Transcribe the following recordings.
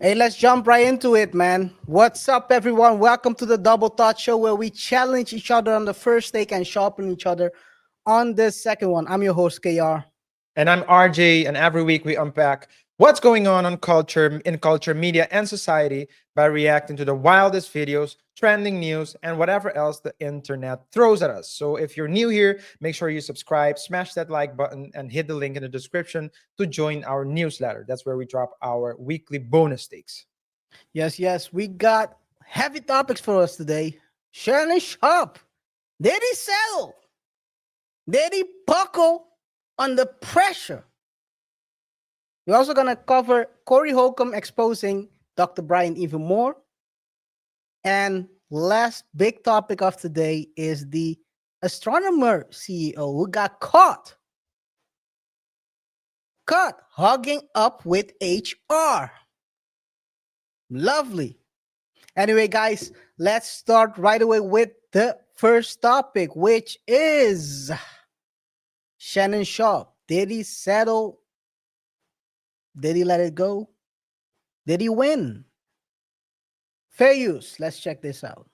Hey, let's jump right into it, man. What's up, everyone? Welcome to the Double Thought Show, where we challenge each other on the first take and sharpen each other on the second one. I'm your host, KR. And I'm RJ, and every week we unpack what's going on culture, media, and society by reacting to the wildest videos, trending news, and whatever else the internet throws at us. So if you're new here, make sure you subscribe, smash that like button, and hit the link in the description to join our newsletter. That's where we drop our weekly bonus takes. Yes, we got heavy topics for us today. Shannon Sharpe, did he settle? Did he buckle under pressure? We're also going to cover Cory Holcomb exposing Dr. Bryant even more. And last big topic of today is the astronomer CEO who got caught hugging up with HR. Lovely. Anyway, guys, let's start right away with the first topic, which is Shannon Sharpe. Did he settle? Did he let it go? Did he win? Fair use. Let's check this out.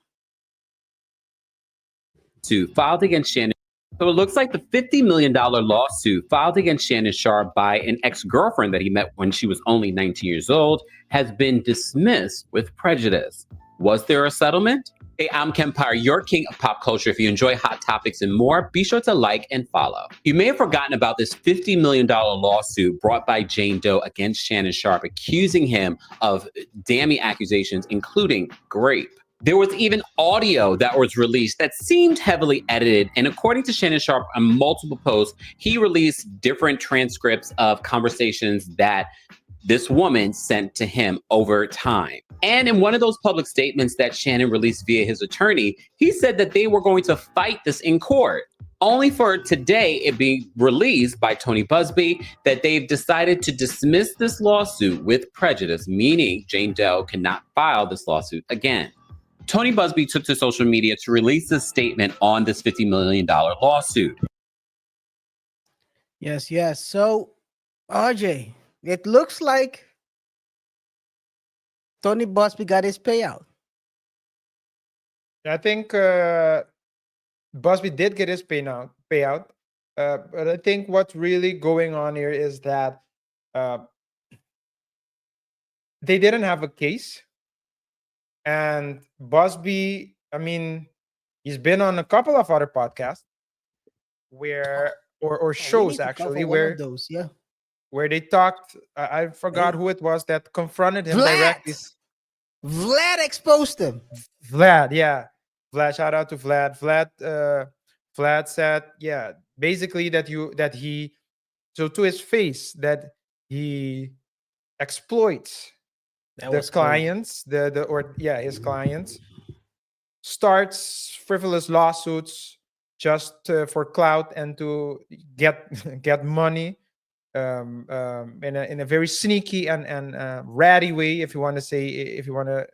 Filed against Shannon. So it looks like the $50 million lawsuit filed against Shannon Sharpe by an ex-girlfriend that he met when she was only 19 years old has been dismissed with prejudice. Was there a settlement? Hey, I'm KaiR, your king of pop culture. If you enjoy hot topics and more, be sure to like and follow. You may have forgotten about this $50 million lawsuit brought by Jane Doe against Shannon Sharpe, accusing him of damning accusations, including rape. There was even audio that was released that seemed heavily edited. And according to Shannon Sharpe, on multiple posts, he released different transcripts of conversations that this woman sent to him over time. And in one of those public statements that Shannon released via his attorney, he said that they were going to fight this in court. Only for today it being released by Tony Buzzbee that they've decided to dismiss this lawsuit with prejudice, meaning Jane Doe cannot file this lawsuit again. Tony Buzzbee took to social media to release a statement on this $50 million lawsuit. Yes. So, RJ, it looks like Tony Buzzbee got his payout. I think Busby did get his payout. But I think what's really going on here is that uh, they didn't have a case. And Busby, I mean, he's been on a couple of other podcasts where or We shows need to actually cover one of those. Yeah. where they talked. I forgot who it was that confronted him directly. Vlad exposed him. Vlad, yeah. Vlad, shout out to Vlad. Vlad said, yeah, basically that he so to his face that he exploits That the was crazy. clients, his clients, starts frivolous lawsuits just for clout and to get get money in a very sneaky and ratty way, if you want to say, if you want to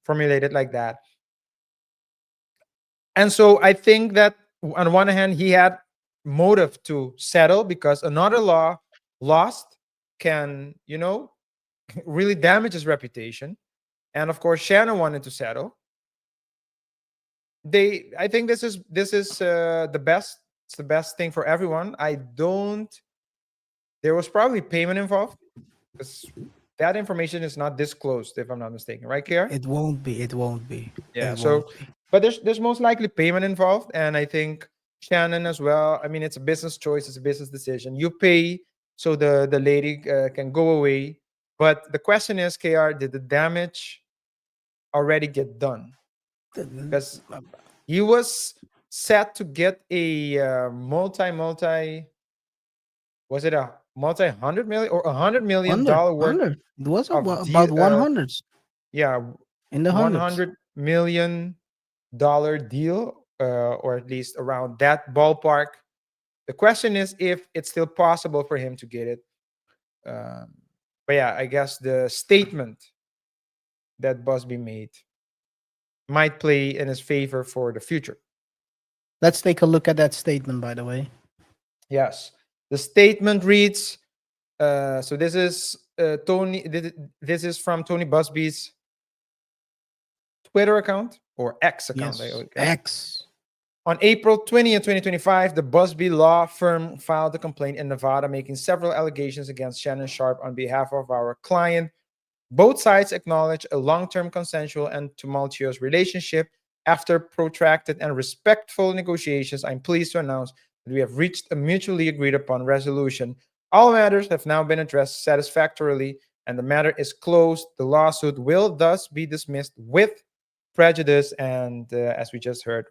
formulate it like that. And so I think that on one hand he had motive to settle because another law lost can really damage his reputation. And of course Shannon wanted to settle. I think this is the best. It's the best thing for everyone. I don't There was probably payment involved because that information is not disclosed, if I'm not mistaken, right, KaiR? It won't be. It won't be. Yeah. It So, won't be. but there's most likely payment involved, and I think Shannon as well. I mean, it's a business choice. It's a business decision. You pay so the lady can go away. But the question is, KaiR, did the damage already get done? Because he was set to get a multi was it a multi-hundred million or $100 million worth 100. It was of about 100 yeah, in the hundreds. $100 million deal, or at least around that ballpark. The question is if it's still possible for him to get it. But yeah, I guess the statement that Busby made might play in his favor for the future. Let's take a look at that statement, by the way. Yes. The statement reads, so this is Tony. This is from Tony Buzzbee's Twitter account or X account, I Yes, would guess. X. On April 20th, 2025, the Buzzbee law firm filed a complaint in Nevada making several allegations against Shannon Sharpe on behalf of our client. Both sides acknowledge a long-term consensual and tumultuous relationship. After protracted and respectful negotiations, I'm pleased to announce that we have reached a mutually agreed upon resolution. All matters have now been addressed satisfactorily, and the matter is closed. The lawsuit will thus be dismissed with prejudice, and as we just heard,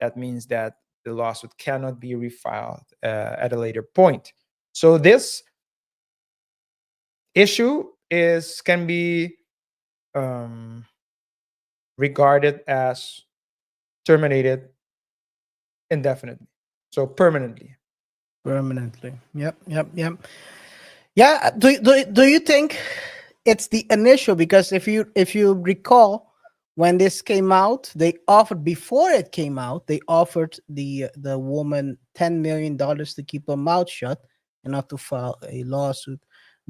that means that the lawsuit cannot be refiled at a later point. So this issue can be regarded as terminated indefinitely, so permanently. Permanently. Yep. Yeah. Do you think it's the initial? Because if you recall, when this came out, they offered before it came out, they offered the woman $10 million to keep her mouth shut and not to file a lawsuit.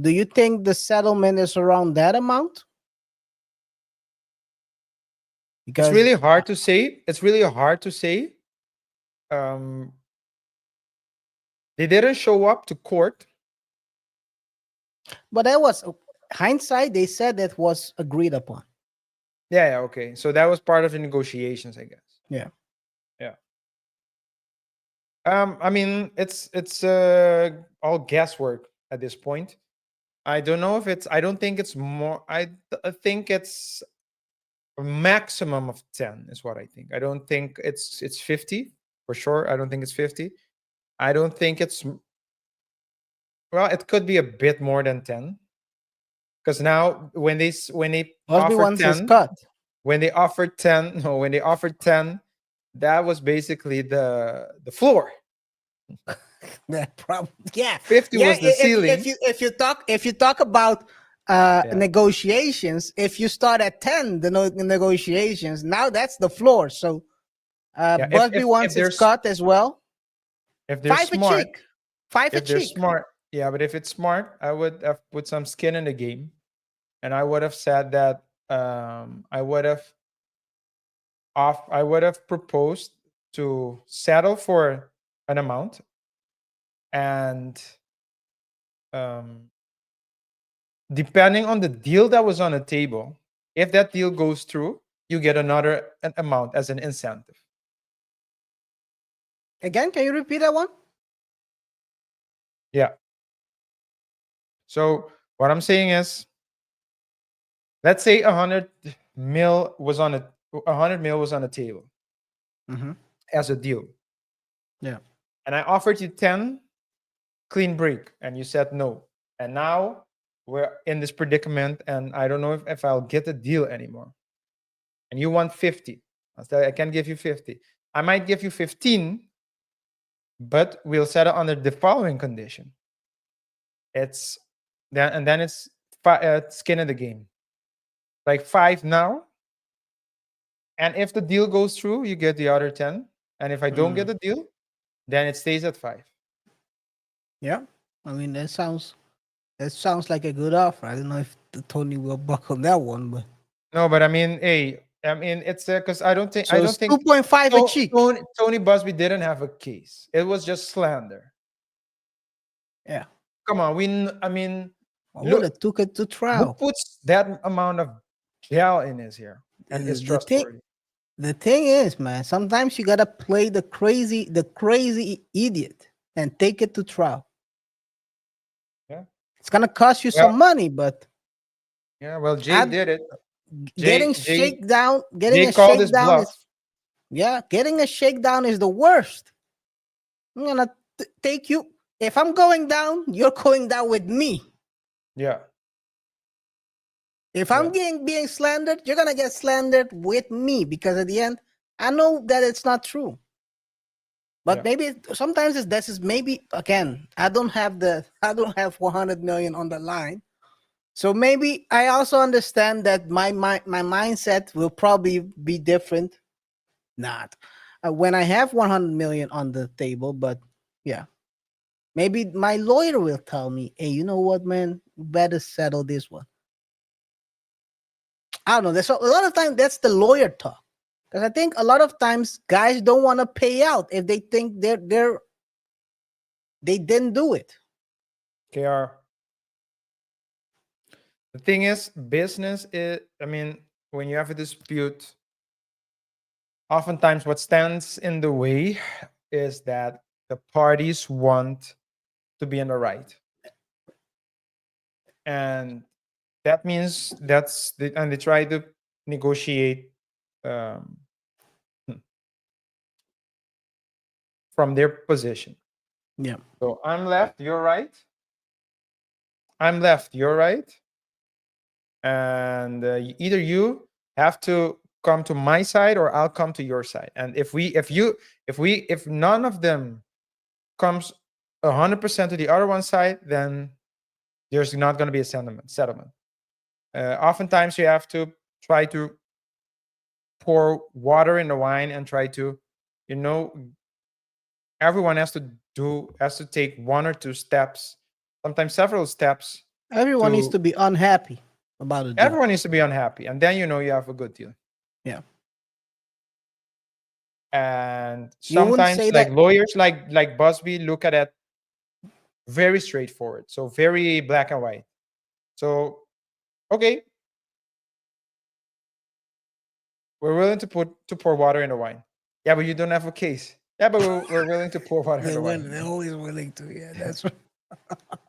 Do you think the settlement is around that amount? It's really hard to say. It's really hard to say. They didn't show up to court. But that was hindsight. They said that was agreed upon. Yeah, okay. So that was part of the negotiations, I guess. Yeah. I mean, it's all guesswork at this point. I don't know if it's. I don't think it's more. I think it's a maximum of 10 is what I think. I don't think it's 50 for sure. I don't think it's 50. I don't think it's. Well, it could be a bit more than 10. Because now when they offered 10, when they offered 10, no, when they offered 10, that was basically the floor. That problem, yeah. 50 was the ceiling. If you talk about negotiations, if you start at 10, the negotiations, now that's the floor. So Buzzbee wants his cut as well. If they're smart, if they're smart, yeah. But if it's smart, I would have put some skin in the game, and I would have said that I would have proposed to settle for an amount, and depending on the deal that was on the table, if that deal goes through, you get an amount as an incentive. Again, can you repeat that one? Yeah. So what I'm saying is, let's say 100 mil was on the table as a deal. Yeah. And I offered you 10 clean break, and you said no. And now we're in this predicament, and I don't know if I'll get a deal anymore. And you want 50. I can give you 50. I might give you 15, but we'll settle under the following condition. It's skin in the game. Like 5 now. And if the deal goes through, you get the other 10. And if I don't get the deal, then it stays at 5. Yeah. I mean, that sounds like a good offer. I don't know if Tony will buckle that one, but no, but I mean, it's because I don't think 2.5 a cheek. Tony Buzzbee didn't have a case. It was just slander. Yeah. Come on, I would have took it to trial. Who puts that amount of gel in his hair and is trustworthy? The thing is, man, sometimes you gotta play the crazy idiot and take it to trial. Yeah, it's gonna cost you some money, but yeah, well, Jay did it. Getting a shakedown is the worst. I'm gonna take you. If I'm going down, you're going down with me. Yeah. If I'm being slandered, you're gonna get slandered with me, because at the end, I know that it's not true. But maybe sometimes this is maybe, again, I don't have 400 million on the line. So maybe I also understand that my mindset will probably be different. Not when I have 100 million on the table, but yeah, maybe my lawyer will tell me, hey, you know what, man, we better settle this one. I don't know. There's a lot of times that's the lawyer talk. Because I think a lot of times guys don't want to pay out if they think they didn't do it. KR. The thing is, business is, I mean, when you have a dispute, oftentimes what stands in the way is that the parties want to be in the right. And that means and they try to negotiate um, from their position. Yeah. So I'm left, you're right. I'm left, you're right. And either you have to come to my side or I'll come to your side. And if none of them comes 100% to the other one side, then there's not going to be a settlement. Oftentimes you have to try to pour water in the wine and try to, everyone has to take one or two steps, sometimes several steps. Everyone needs to be unhappy about it. Everyone needs to be unhappy, and then you have a good deal. Yeah. And You wouldn't sometimes say like that- lawyers like Buzzbee look at it very straightforward, so very black and white. So okay, we're willing to pour water in the wine. Yeah, but you don't have a case. Yeah, but we're willing to pour water in the wine. They're always willing to. Yeah, that's right.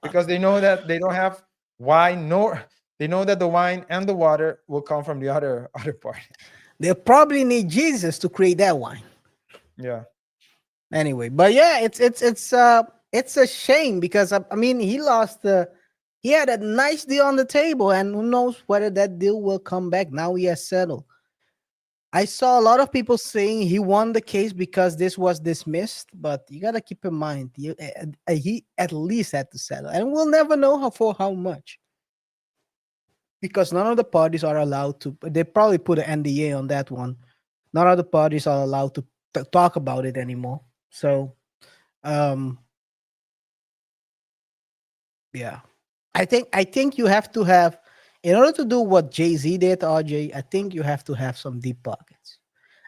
Because they know that they don't have wine, nor they know that the wine and the water will come from the other party. They probably need Jesus to create that wine. Yeah. Anyway, but yeah, it's a shame because I mean he had a nice deal on the table, and who knows whether that deal will come back. Now he has settled. I saw a lot of people saying he won the case because this was dismissed, but you gotta keep in mind he at least had to settle, and we'll never know for how much, because none of the parties are allowed to. They probably put an NDA on that one. None of the parties are allowed to talk about it anymore. So, yeah, I think you have to have, in order to do what Jay-Z did, RJ. I think you have to have some deep pockets.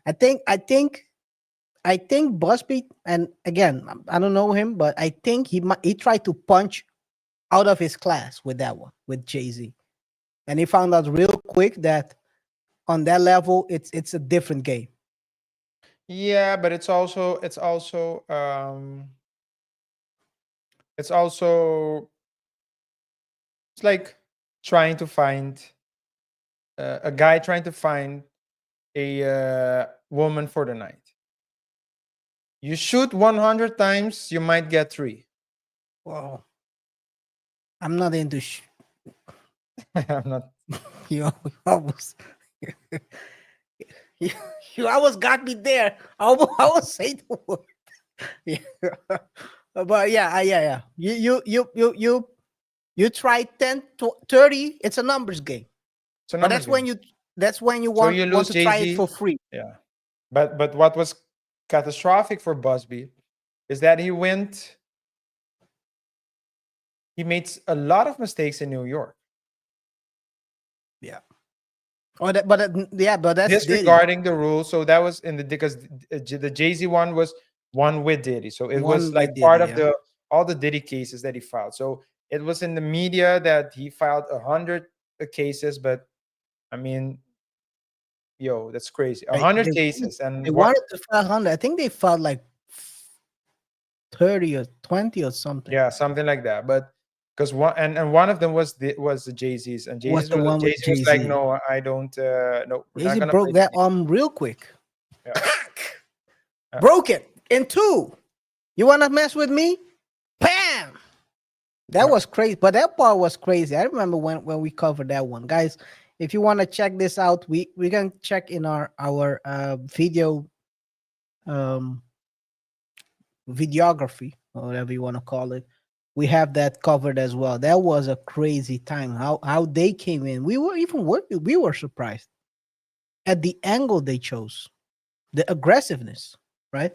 I think Buzzbee, and again, I don't know him, but I think he tried to punch out of his class with that one with Jay-Z, and he found out real quick that on that level it's a different game. Yeah, but it's like trying to find a guy trying to find a woman for the night. You shoot 100 times, you might get 3. Wow, I'm not into. I'm not. You almost, you, you almost got me there. I almost say the word. Yeah. But yeah. You try 10 to 30. It's a numbers game. It's a But numbers game. that's when you So want, you want lose to try it Jay-Z. for free. Yeah, but what was catastrophic for Buzzbee is that he made a lot of mistakes in New York. Yeah. But that's Disregarding the rules. So that was because the Jay-Z one was one with Diddy. So it was One like with part Diddy, of all the Diddy cases that he filed. So it was in the media that he filed 100 cases, but I mean, yo, that's crazy. 100 cases, and they wanted to file 100. I think they filed like 30 or 20 or something. Yeah, something like that. But because one of them was the Jay-Z's, and Was the one with Jay-Z was like, Jay-Z. no, I don't. No, we're not Jay-Z gonna broke play that arm real quick. Yeah. Yeah. Broke it in two. You want to mess with me? Bam! That was crazy. But that part was crazy. I remember when we covered that one. Guys, if you want to check this out, we can check in our video videography, or whatever you want to call it. We have that covered as well. That was a crazy time. How they came in. We were surprised at the angle they chose, the aggressiveness, right?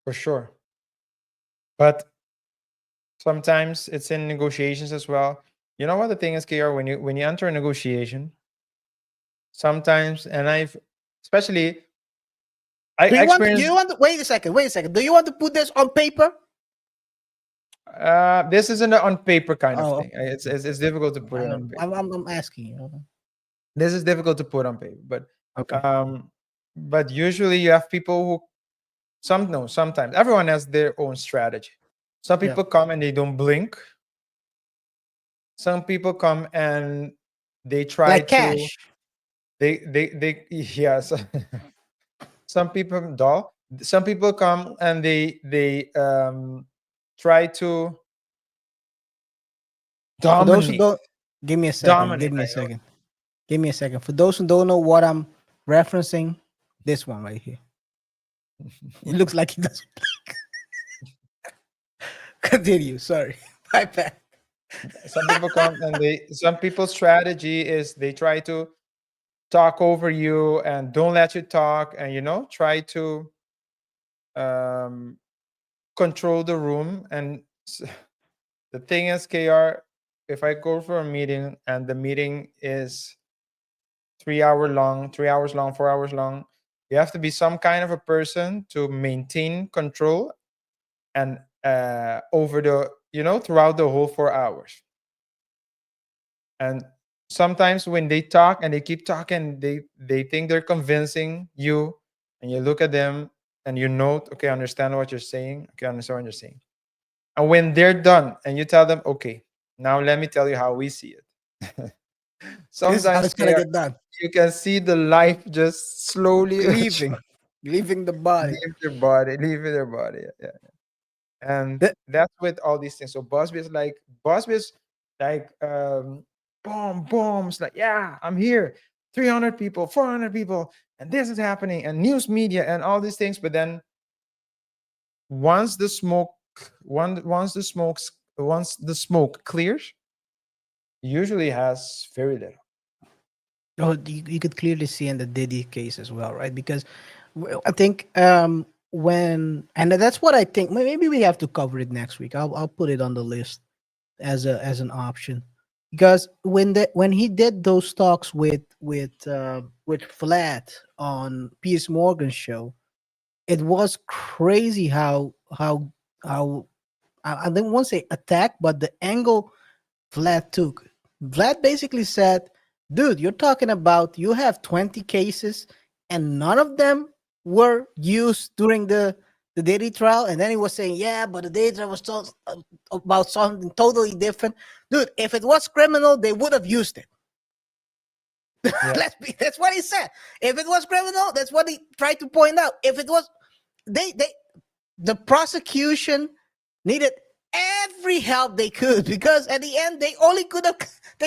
For sure. But Sometimes it's in negotiations as well. You know what the thing is, KR, when you enter a negotiation, sometimes, and I've especially I Do you want? Do experienced you want? Wait a second. Wait a second. Do you want to put this on paper? this isn't an on paper kind of Oh, thing. It's difficult to put it on paper. I'm asking you. This is difficult to put on paper, Okay. but usually you have people who sometimes everyone has their own strategy. Some Yeah. people come and they don't blink. Some people come and they try Like to cash. they yes. Some people dull. Some people come and they try to For those who dominate. don't, give me a second. Dominate. Give me I a know. second. Give me a second. For those who don't know what I'm referencing, this one right here. It looks like he doesn't. Continue. Sorry. My bad. Some people come and some people's strategy is they try to talk over you and don't let you talk, and try to um control the room. And the thing is, KR, if I go for a meeting and the meeting is 3 hours long, 4 hours long, you have to be some kind of a person to maintain control and over the throughout the whole 4 hours. And sometimes when they talk and they keep talking, they think they're convincing you, and you look at them and you note, okay, I understand what you're saying. Okay, I understand what you're saying. And when they're done and you tell them, okay, now let me tell you how we see it. This is how Sometimes it's gonna get done. you can see the life just slowly Leaving. Leaving the body. leave their body. Yeah. And That- that's with all these things. So Buzzbee is like boom, boom. It's like, yeah, I'm here. 300 people, 400 people, and this is happening, and news media and all these things. But then once the smoke once the smoke clears, usually has very little. Oh, you could clearly see in the Diddy case as well, right? Because I think when and that's what I think. Maybe we have to cover it next week. I'll put it on the list as an option because when he did those talks with Flat on Piers Morgan's show, it was crazy how I didn't want to say attack, but the angle Vlad took. Vlad basically said, dude, you're talking about you have 20 cases and none of them were used during the Diddy trial. And then he was saying, yeah, but the Diddy trial was about something totally different. Dude, if it was criminal, they would have used it. Yeah. That's what he said. If it was criminal, that's what he tried to point out. If it was, the prosecution needed every help they could because at the end they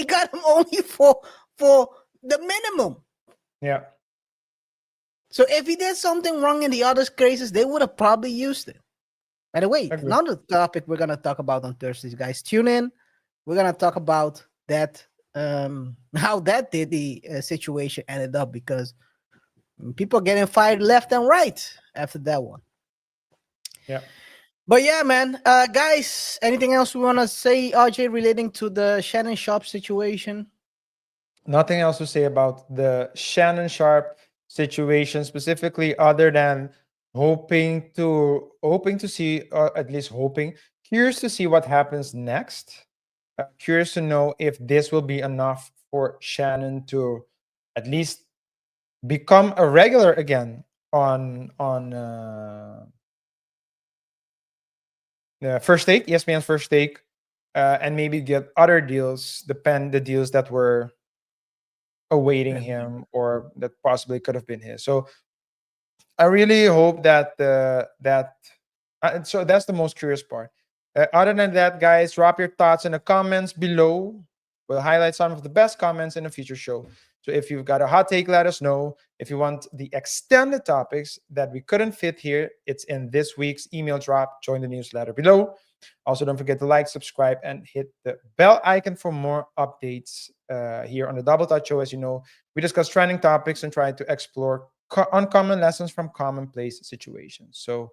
got him only for the minimum. Yeah. So if he did something wrong in the other cases, they would have probably used it. By the way, Agree. another topic we're gonna talk about on Thursdays, guys. Tune in. We're gonna talk about that, how that did the situation ended up because people getting fired left and right after that one. Yeah. But yeah, man, guys, anything else we want to say, RJ, relating to the Shannon Sharpe situation? Nothing else to say about the Shannon Sharpe situation specifically, other than hoping to see, or at least hoping, curious to see what happens next. Curious to know if this will be enough for Shannon to at least become a regular again on First Take, ESPN's First Take, and maybe get other deals, the deals that were awaiting him or that possibly could have been his. So I really hope that so that's the most curious part. Other than that, guys, drop your thoughts in the comments below. We'll highlight some of the best comments in a future show. So if you've got a hot take, let us know. If you want the extended topics that we couldn't fit here, it's in this week's email drop. Join the newsletter below. Also, don't forget to like, subscribe, and hit the bell icon for more updates here on the Double Touch Show. As you know, we discuss trending topics and try to explore uncommon lessons from commonplace situations. So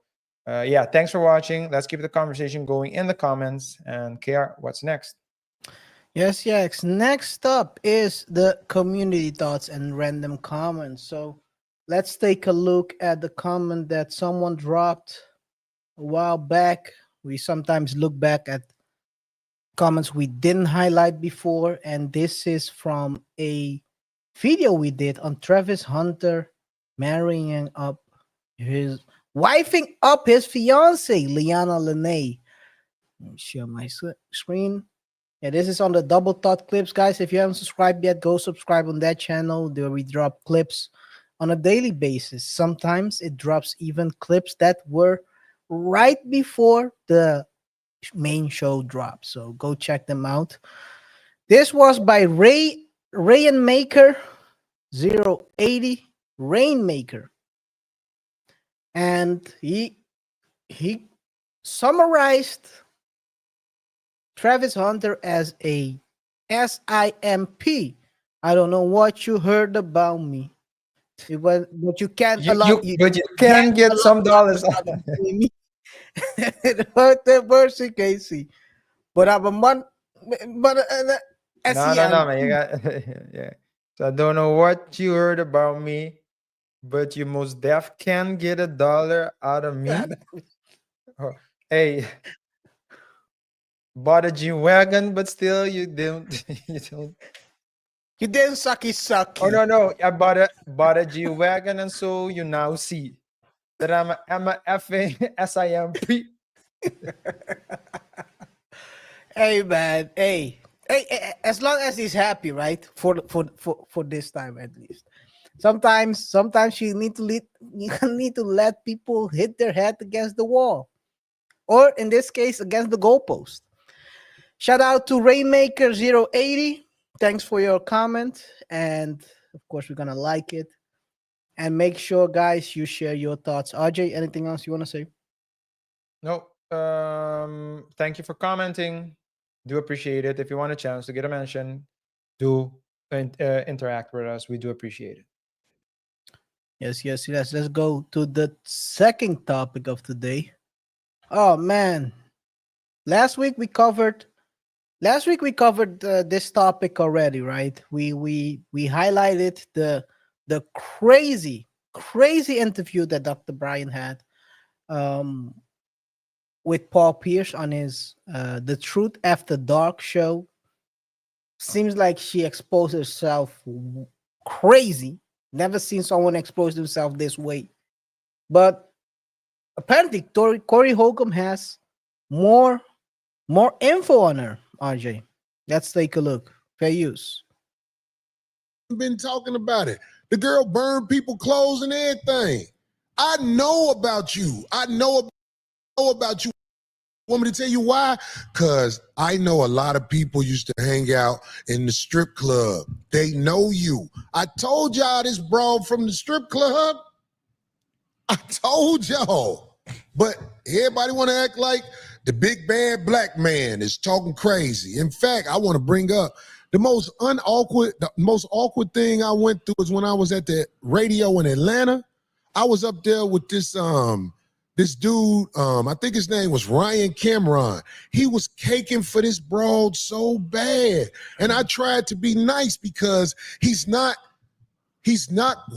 Yeah, thanks for watching. Let's keep the conversation going in the comments. And KR, what's next? Yes. Next up is the community thoughts and random comments. So let's take a look at the comment that someone dropped a while back. We sometimes look back at comments we didn't highlight before, and this is from a video we did on Travis Hunter marrying up his wifing up his fiance Liana Lene. Let me share my screen. Yeah, this is on the Double Thought Clips, guys. If you haven't subscribed yet, go subscribe on that channel. There we drop clips on a daily basis. Sometimes it drops even clips that were right before the main show drops. So go check them out. This was by Rainmaker 080 Rainmaker. And he summarized Travis Hunter as a SIMP. I don't know what you heard about me. But you can't But you can get some dollars. me. The person Casey. But I'm a month. But No, man. You got, yeah. So I don't know what you heard about me, but you most def can get $1 out of me. Oh, hey, bought a G wagon, but still you don't. You don't. You didn't sucky. Oh no! I bought a G wagon, and so you now see that I'm a SIMP. Hey man, hey, as long as he's happy, right? For this time at least. Sometimes you need to let people hit their head against the wall, or in this case, against the goalpost. Shout out to Rainmaker 080. Thanks for your comment, and of course, we're gonna like it. And make sure, guys, you share your thoughts. RJ, anything else you want to say? No. Thank you for commenting. Do appreciate it. If you want a chance to get a mention, do interact with us. We do appreciate it. Yes. Let's go to the second topic of today. Oh man, last week we covered this topic already, right? We highlighted the crazy interview that Dr. Bryant had um with Paul Pierce on his The Truth After Dark show. Seems like she exposed herself crazy. Never seen someone expose himself this way. But apparently, Cory Holcomb has more info on her. RJ, let's take a look. Fair use. Been talking about it. The girl burned people clothes and everything. I know about you. I know about you. Want me to tell you why? Because I know a lot of people used to hang out in the strip club. They know you. I told y'all this broad from the strip club. I told y'all. But everybody want to act like the big bad black man is talking crazy. In fact, I want to bring up the most awkward thing I went through is when I was at the radio in Atlanta. I was up there with this dude, I think his name was Ryan Cameron. He was caking for this broad so bad. And I tried to be nice because he's not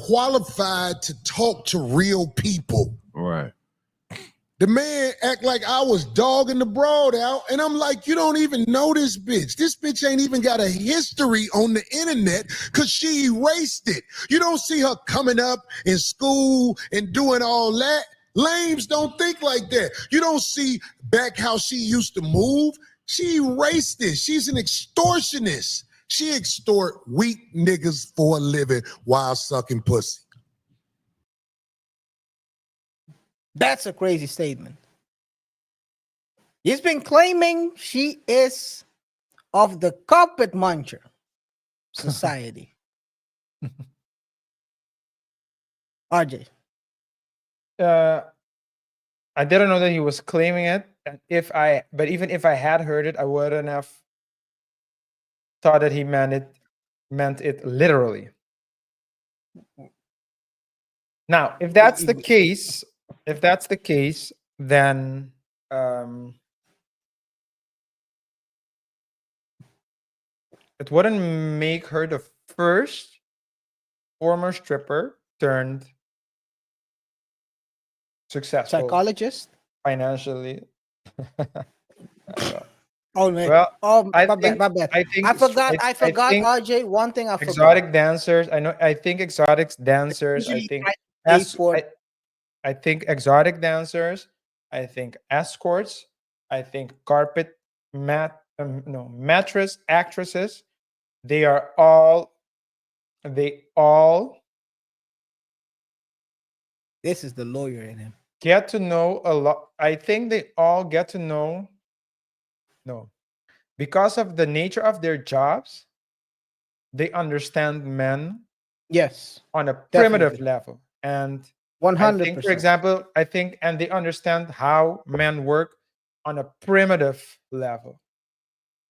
qualified to talk to real people. Right. The man act like I was dogging the broad out, and I'm like, you don't even know this bitch. This bitch ain't even got a history on the internet because she erased it. You don't see her coming up in school and doing all that. Lames don't think like that. You don't see back how she used to move. She erased it. She's an extortionist. She extort weak niggas for a living while sucking pussy. That's a crazy statement. He's been claiming she is of the carpet muncher society. RJ. I didn't know that he was claiming it. But even if I had heard it, I wouldn't have thought that he meant it literally. Now, if that's the case, then it wouldn't make her the first former stripper turned successful Psychologist. financially. Oh man. Well, Oh, I my bad. think My bad. I think I forgot. I I forgot. think RJ. One thing I forgot. exotic dancers. I think exotic dancers. I Usually think try to pay as for. I think exotic dancers. I think escorts. I think carpet no mattress actresses. They are all. They all This is the lawyer in him. get to know a lot. I think they all get to know. No, because of the nature of their jobs, they understand men Yes, on a primitive definitely. level. And I think, for 100%. example, and they understand how men work on a primitive level.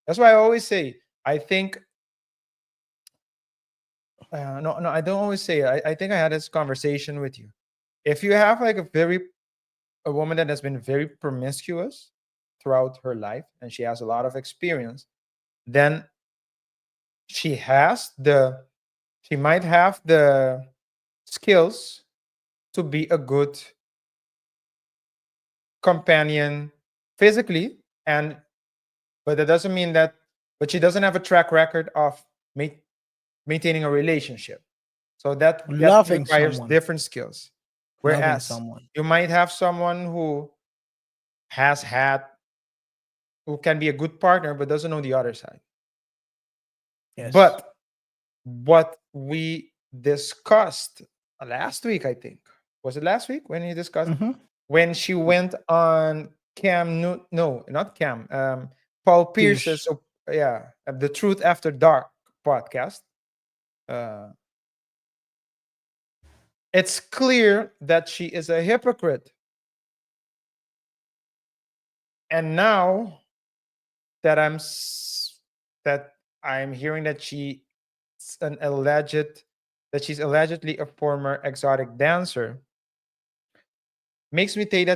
That's why I always say, I think, no, I don't always say it. I think I had this conversation with you. If you have like a woman that has been very promiscuous throughout her life and she has a lot of experience, then she might have the skills to be a good companion physically, and but that doesn't mean that but she doesn't have a track record of maintaining a relationship, so that Loving requires someone. different skills. Loving Whereas someone. you might have someone has had who can be a good partner but doesn't know the other side. Yes. But what we discussed last week, I think, was it last week when you discussed Mhm. when she went on no, not Cam, Paul Pierce's, Pierce. the Truth After Dark podcast. It's clear that she is a hypocrite. And now that I'm hearing that she's allegedly a former exotic dancer, makes me think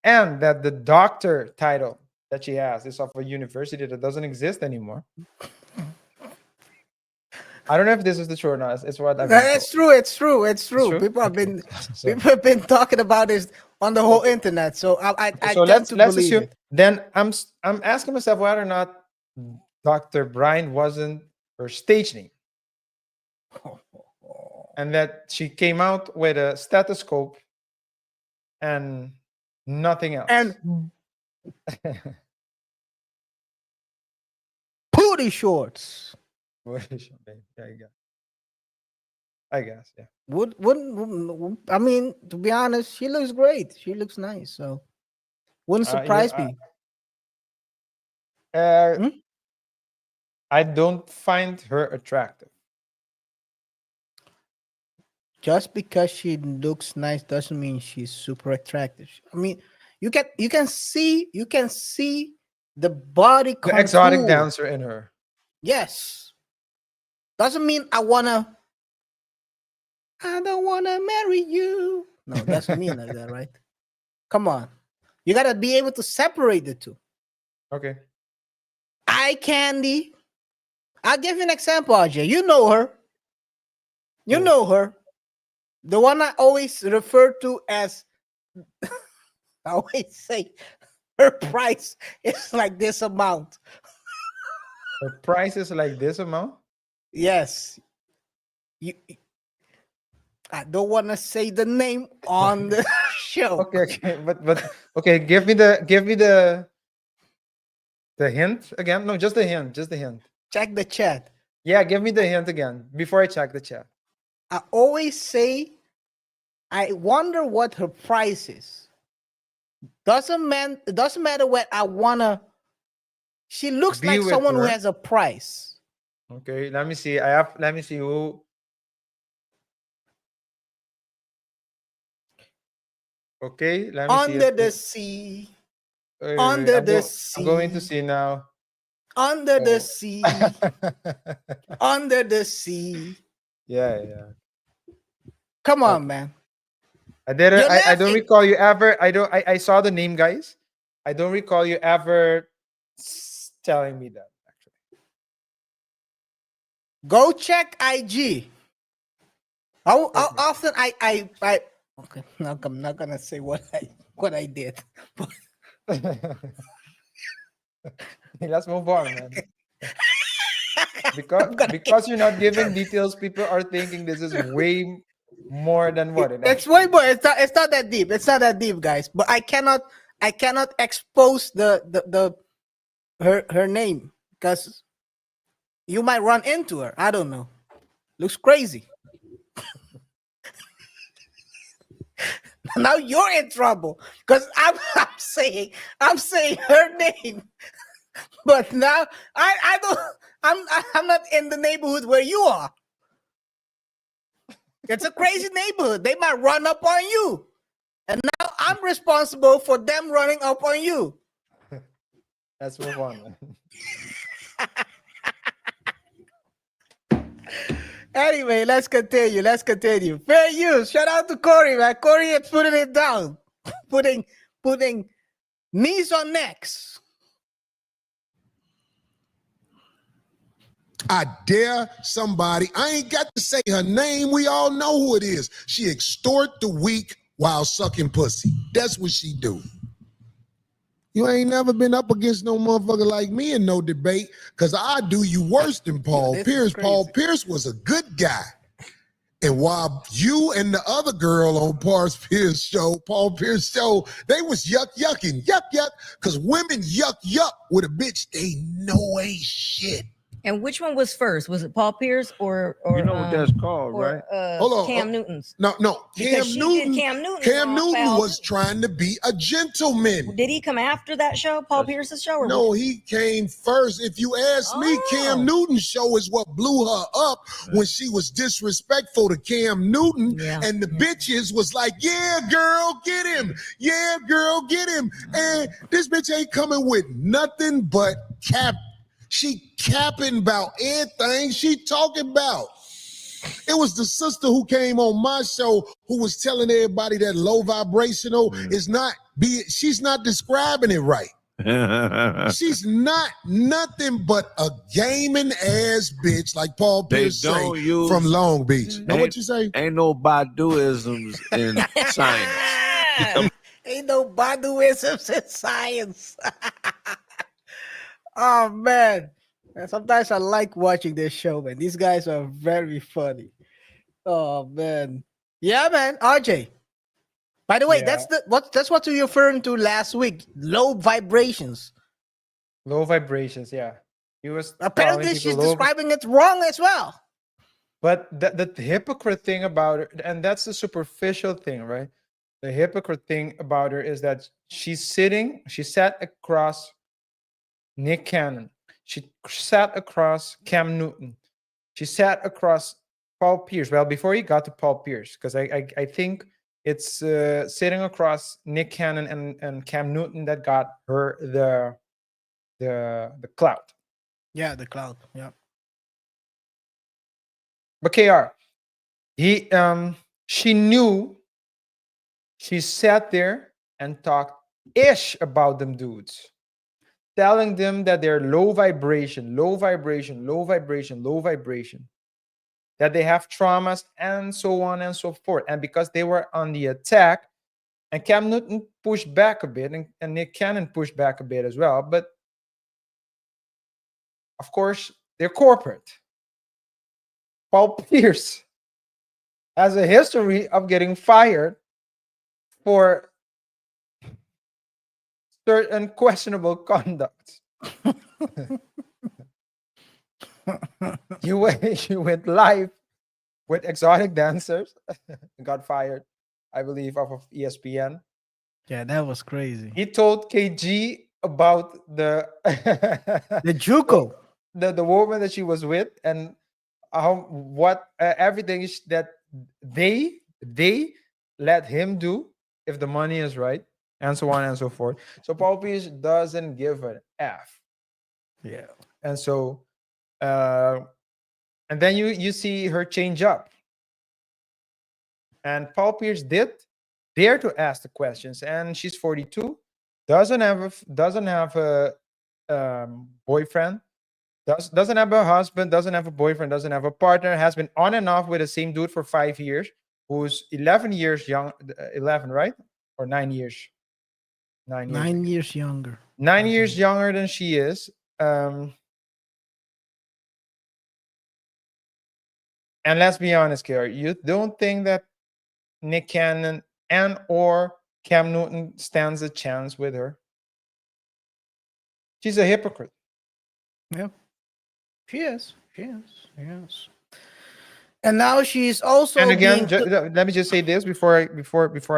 that the doctor title that she has is of a university that doesn't exist anymore. I don't know if this is the truth or not. It's what I've been told. It's true. It's true. It's true. true? People have Okay. been So- people have been talking about this on the whole Okay. internet. So I So tend to let's believe assume. it. Then I'm asking myself whether or not Dr. Bryant wasn't her stage name, and that she came out with a stethoscope and nothing else. And booty shorts. I guess, yeah. Wouldn't I mean, to be honest, she looks great. She looks nice. So wouldn't surprise me. Hmm? I don't find her attractive. Just because she looks nice doesn't mean she's super attractive. I mean, you can see the body The contour. exotic dancer in her. Yes. Doesn't mean I don't wanna marry you. No, it doesn't mean like that, right? Come on. You gotta be able to separate the two. Okay. Eye candy. I'll give you an example, RJ. You know her. You Who? know her. The one I always refer to as I always say her price is like this amount. Her price is like this amount. Yes. You I don't want to say the name on the show. Okay, but okay, give me the hint again. No, just the hint. Check the chat. Yeah, give me the hint again before I check the chat. I always say I wonder what her price is. It doesn't matter what I wanna. She looks Be like with someone who her. has a price. Okay, let me see. Let me see who. Okay, let me see. Under the sea. Wait, Under the I'm going to sea. see now. Under the Oh. sea. Under the sea. Yeah. Come on, man. I didn't. You're I don't laughing. recall you ever. I don't. I saw the name, guys. I don't recall you ever telling me that. Actually, Go check IG. How let me often I okay, I'm not gonna say what I did. But let's move on, man. I'm gonna Because you're not giving details, people are thinking this is way more than what it it's actually. way more. It's not that deep. It's not that deep, guys. But I cannot expose the her name because you might run into her. I don't know. Looks crazy. Now you're in trouble because I'm saying her name, but now I don't I'm not in the neighborhood where you are. It's a crazy neighborhood. They might run up on you, and now I'm responsible for them running up on you. Let's move on, man. Anyway, let's continue. Fair use. Shout out to Cory, man. Cory is putting it down, putting knees on necks. I dare somebody. I ain't got to say her name. We all know who it is. She extort the weak while sucking pussy. That's what she do. You ain't never been up against no motherfucker like me in no debate, because I do you worse than Paul this is Pierce. Paul crazy. Pierce was a good guy. And while you and the other girl on Paul Pierce show, they was yucking, yuck, because women yuck with a bitch they know ain't shit. And which one was first? Was it Paul Pierce or You know what that's called, right? Hold on. Cam Newton's? No. Because she did Cam Newton. Was trying to be a gentleman. Did he come after that show, Paul Pierce's show? Or No, he came first. If you ask me, Cam Newton's show is what blew her up when she was disrespectful to Cam Newton. Yeah. And the bitches was like, yeah, girl, get him. Yeah, girl, get him. And this bitch ain't coming with nothing but cap. She capping about anything she talking about. It was the sister who came on my show who was telling everybody that low vibrational is not she's not describing it right. She's not nothing but a gaming ass bitch like Paul Pierce say from Long Beach. Know what you say? Ain't no Baduisms in science. Ain't no Baduisms in science. Oh man. And sometimes I like watching this show, man. These guys are very funny. Oh man. Yeah, man. RJ. By the way, Yeah. that's what we were referring to last week. Low vibrations. Low vibrations. Yeah, he was Apparently calling she's people low. describing it wrong as well. But the hypocrite thing about her, and that's the superficial thing, right? The hypocrite thing about her is that she sat across Nick Cannon. She sat across Cam Newton. She sat across Paul Pierce. Well, before he got to Paul Pierce, because I think it's sitting across Nick Cannon and Cam Newton that got her the clout. Yeah, the cloud. Yeah. But KR, she knew. She sat there and talked ish about them dudes, telling them that they're low vibration, that they have traumas and so on and so forth. And because they were on the attack, and Cam Newton pushed back a bit, and Nick Cannon pushed back a bit as well. But of course, they're corporate. Paul Pierce has a history of getting fired for certain questionable conduct. You went live with exotic dancers, got fired, I believe, off of ESPN. Yeah, that was crazy. He told KG about the The JUCO. the woman that she was with, and everything that they let him do if the money is right, and so on and so forth. So Paul Pierce doesn't give an F. Yeah. And so and then you see her change up. And Paul Pierce did dare to ask the questions. And she's 42, doesn't have a boyfriend, doesn't have a husband, doesn't have a boyfriend, doesn't have a partner, has been on and off with the same dude for 5 years, who's 11 years young, 11, right? Or 9 years. 9 years. 9 years younger. 9 years younger than she is. And let's be honest, KaiR, you don't think that Nick Cannon and or Cam Newton stands a chance with her? She's a hypocrite. Yeah. She is. Yes. And now she's also And again, being let me just say this before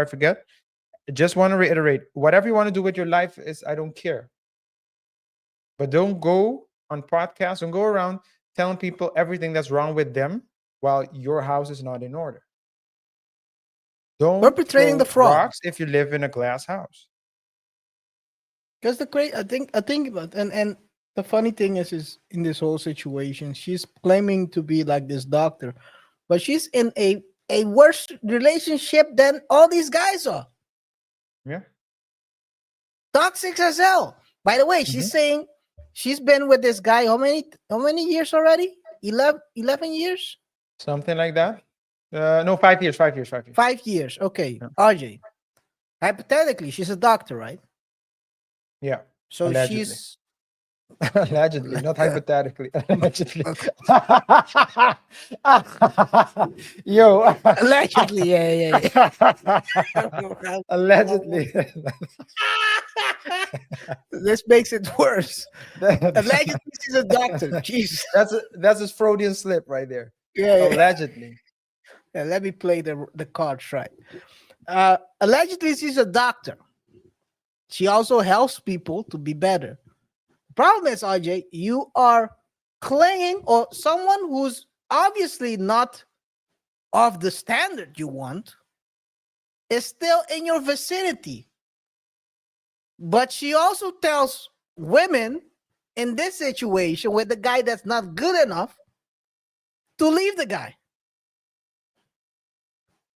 I forget. I just want to reiterate, whatever you want to do with your life is, I don't care. But don't go on podcasts, don't go around telling people everything that's wrong with them while your house is not in order. Don't perpetrating throw the fraud. rocks if you live in a glass house. Because the great, I think about, and the funny thing is in this whole situation, she's claiming to be like this doctor, but she's in a worse relationship than all these guys are. Yeah. Toxic as hell. By the way, she's saying she's been with this guy how many years already? 11 years? Something like that. No, 5 years. 5 years. Okay. Yeah. RJ. Hypothetically, she's a doctor, right? Yeah. So Allegedly. she's Allegedly, not hypothetically. Allegedly. Yo. allegedly, yeah. Allegedly. This makes it worse. Allegedly, she's a doctor. Jeez. That's a Freudian slip right there. Yeah. Allegedly. Yeah, let me play the cards right. Allegedly, she's a doctor. She also helps people to be better. Problem is, RJ, you are clinging, or someone who's obviously not of the standard you want is still in your vicinity. But she also tells women in this situation with the guy that's not good enough to leave the guy.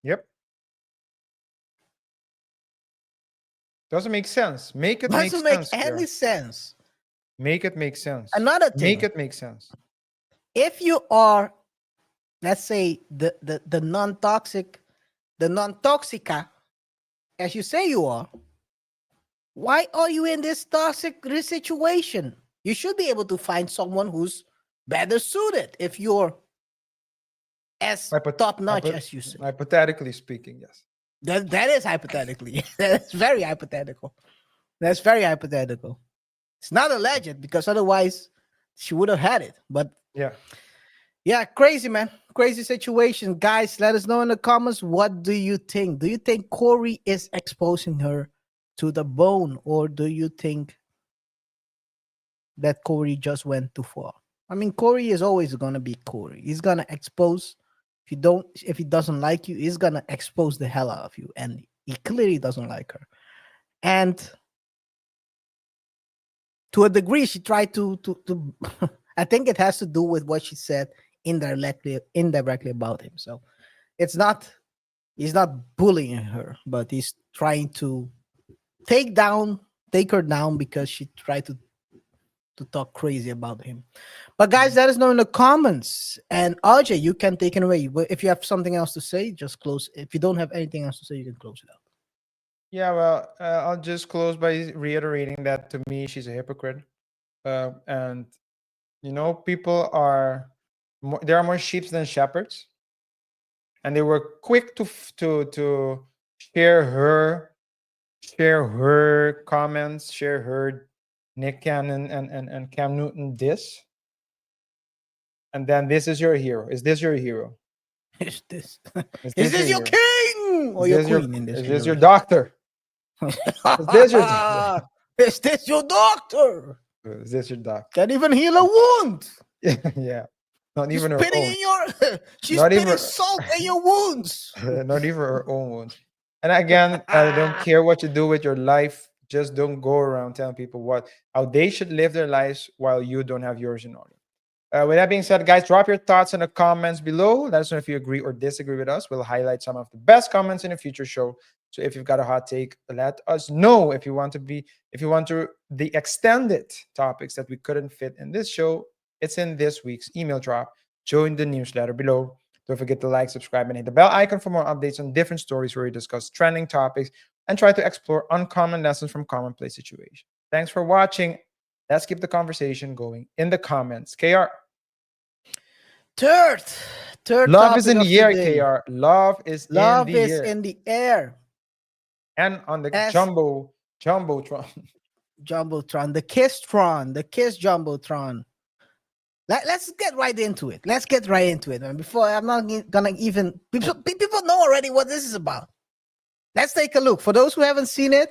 Yep. Doesn't make sense. Make it make Doesn't make sense. any KaiR. sense. Make it make sense. Another thing, Make it make sense. if you are, let's say, the non-toxic, the non-toxica, as you say you are, why are you in this toxic situation? You should be able to find someone who's better suited if you're as top-notch as you say. Hypothetically speaking, yes. That is hypothetically. That's very hypothetical. That's very hypothetical. It's not alleged because otherwise she would have had it. But yeah, crazy, man. Crazy situation. Guys, let us know in the comments, what do you think? Do you think Cory is exposing her to the bone, or do you think that Cory just went too far? I mean, Cory is always gonna be Cory. He's gonna expose. If he doesn't like you, he's gonna expose the hell out of you, and he clearly doesn't like her. And to a degree, she tried to I think it has to do with what she said indirectly about him. So he's not bullying her, but he's trying to take her down because she tried to talk crazy about him. But guys, let us know in the comments. And RJ, you can take it away. If you have something else to say, just close. If you don't have anything else to say, you can close it out. Yeah, well, I'll just close by reiterating that to me, she's a hypocrite. And, people there are more sheep than shepherds. And they were quick to share her comments, share her Nick Cannon and Cam Newton diss. And then this is your hero. Is this your hero? Is this your king or your queen in this? Is this your doctor? Is this your doctor? Is this your doctor? Is this your doctor? Can't even heal a wound. Yeah. Not even her own. She's spitting salt in your wounds. Not even her own wounds. And again, I don't care what you do with your life. Just don't go around telling people how they should live their lives while you don't have yours in order. With that being said, guys, drop your thoughts in the comments below. Let us know if you agree or disagree with us. We'll highlight some of the best comments in a future show. So if you've got a hot take, let us know. If you want to the extended topics that we couldn't fit in this show, it's in this week's email drop. Join the newsletter below. Don't forget to like, subscribe, and hit the bell icon for more updates on different stories where we discuss trending topics and try to explore uncommon lessons from commonplace situations. Thanks for watching. Let's keep the conversation going in the comments. KaiR. Third Love is in topic the of air, today. KaiR. Love is Love in the is air. in the air. And on the As- Jumbotron. Jumbotron, the Kiss Jumbotron. Let's get right into it. Let's get right into it. And before I'm not gonna even people know already what this is about. Let's take a look. For those who haven't seen it,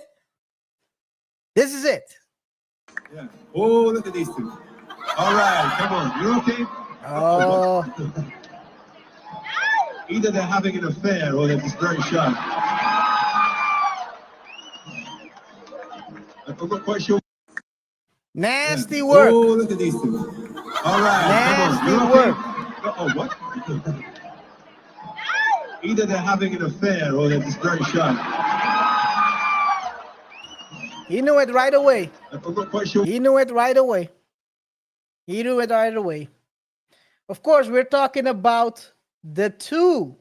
this is it. Yeah. Oh, look at these two. All right, come on. You okay? Oh, Either they're having an affair or they're just very shy. I'm not quite sure. nasty Yeah. work. Oh, look at these two. All right, Nasty come on. You work. okay? Oh, what? Either they're having an affair or they're just very shy. He knew it right away. I'm not quite sure. He knew it right away. He knew it right away. Of course, we're talking about the two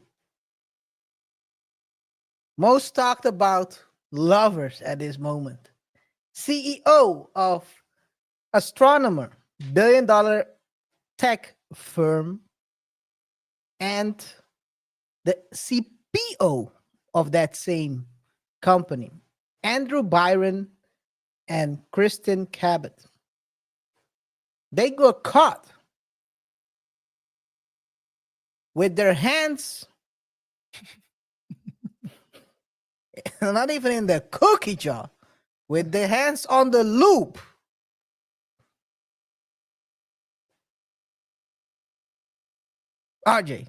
most talked about lovers at this moment. CEO of astronomer, billion-dollar tech firm, and the CPO of that same company, Andrew Byron and Kristen Cabot. They got caught with their hands not even in the cookie jar, with their hands on the loop. RJ,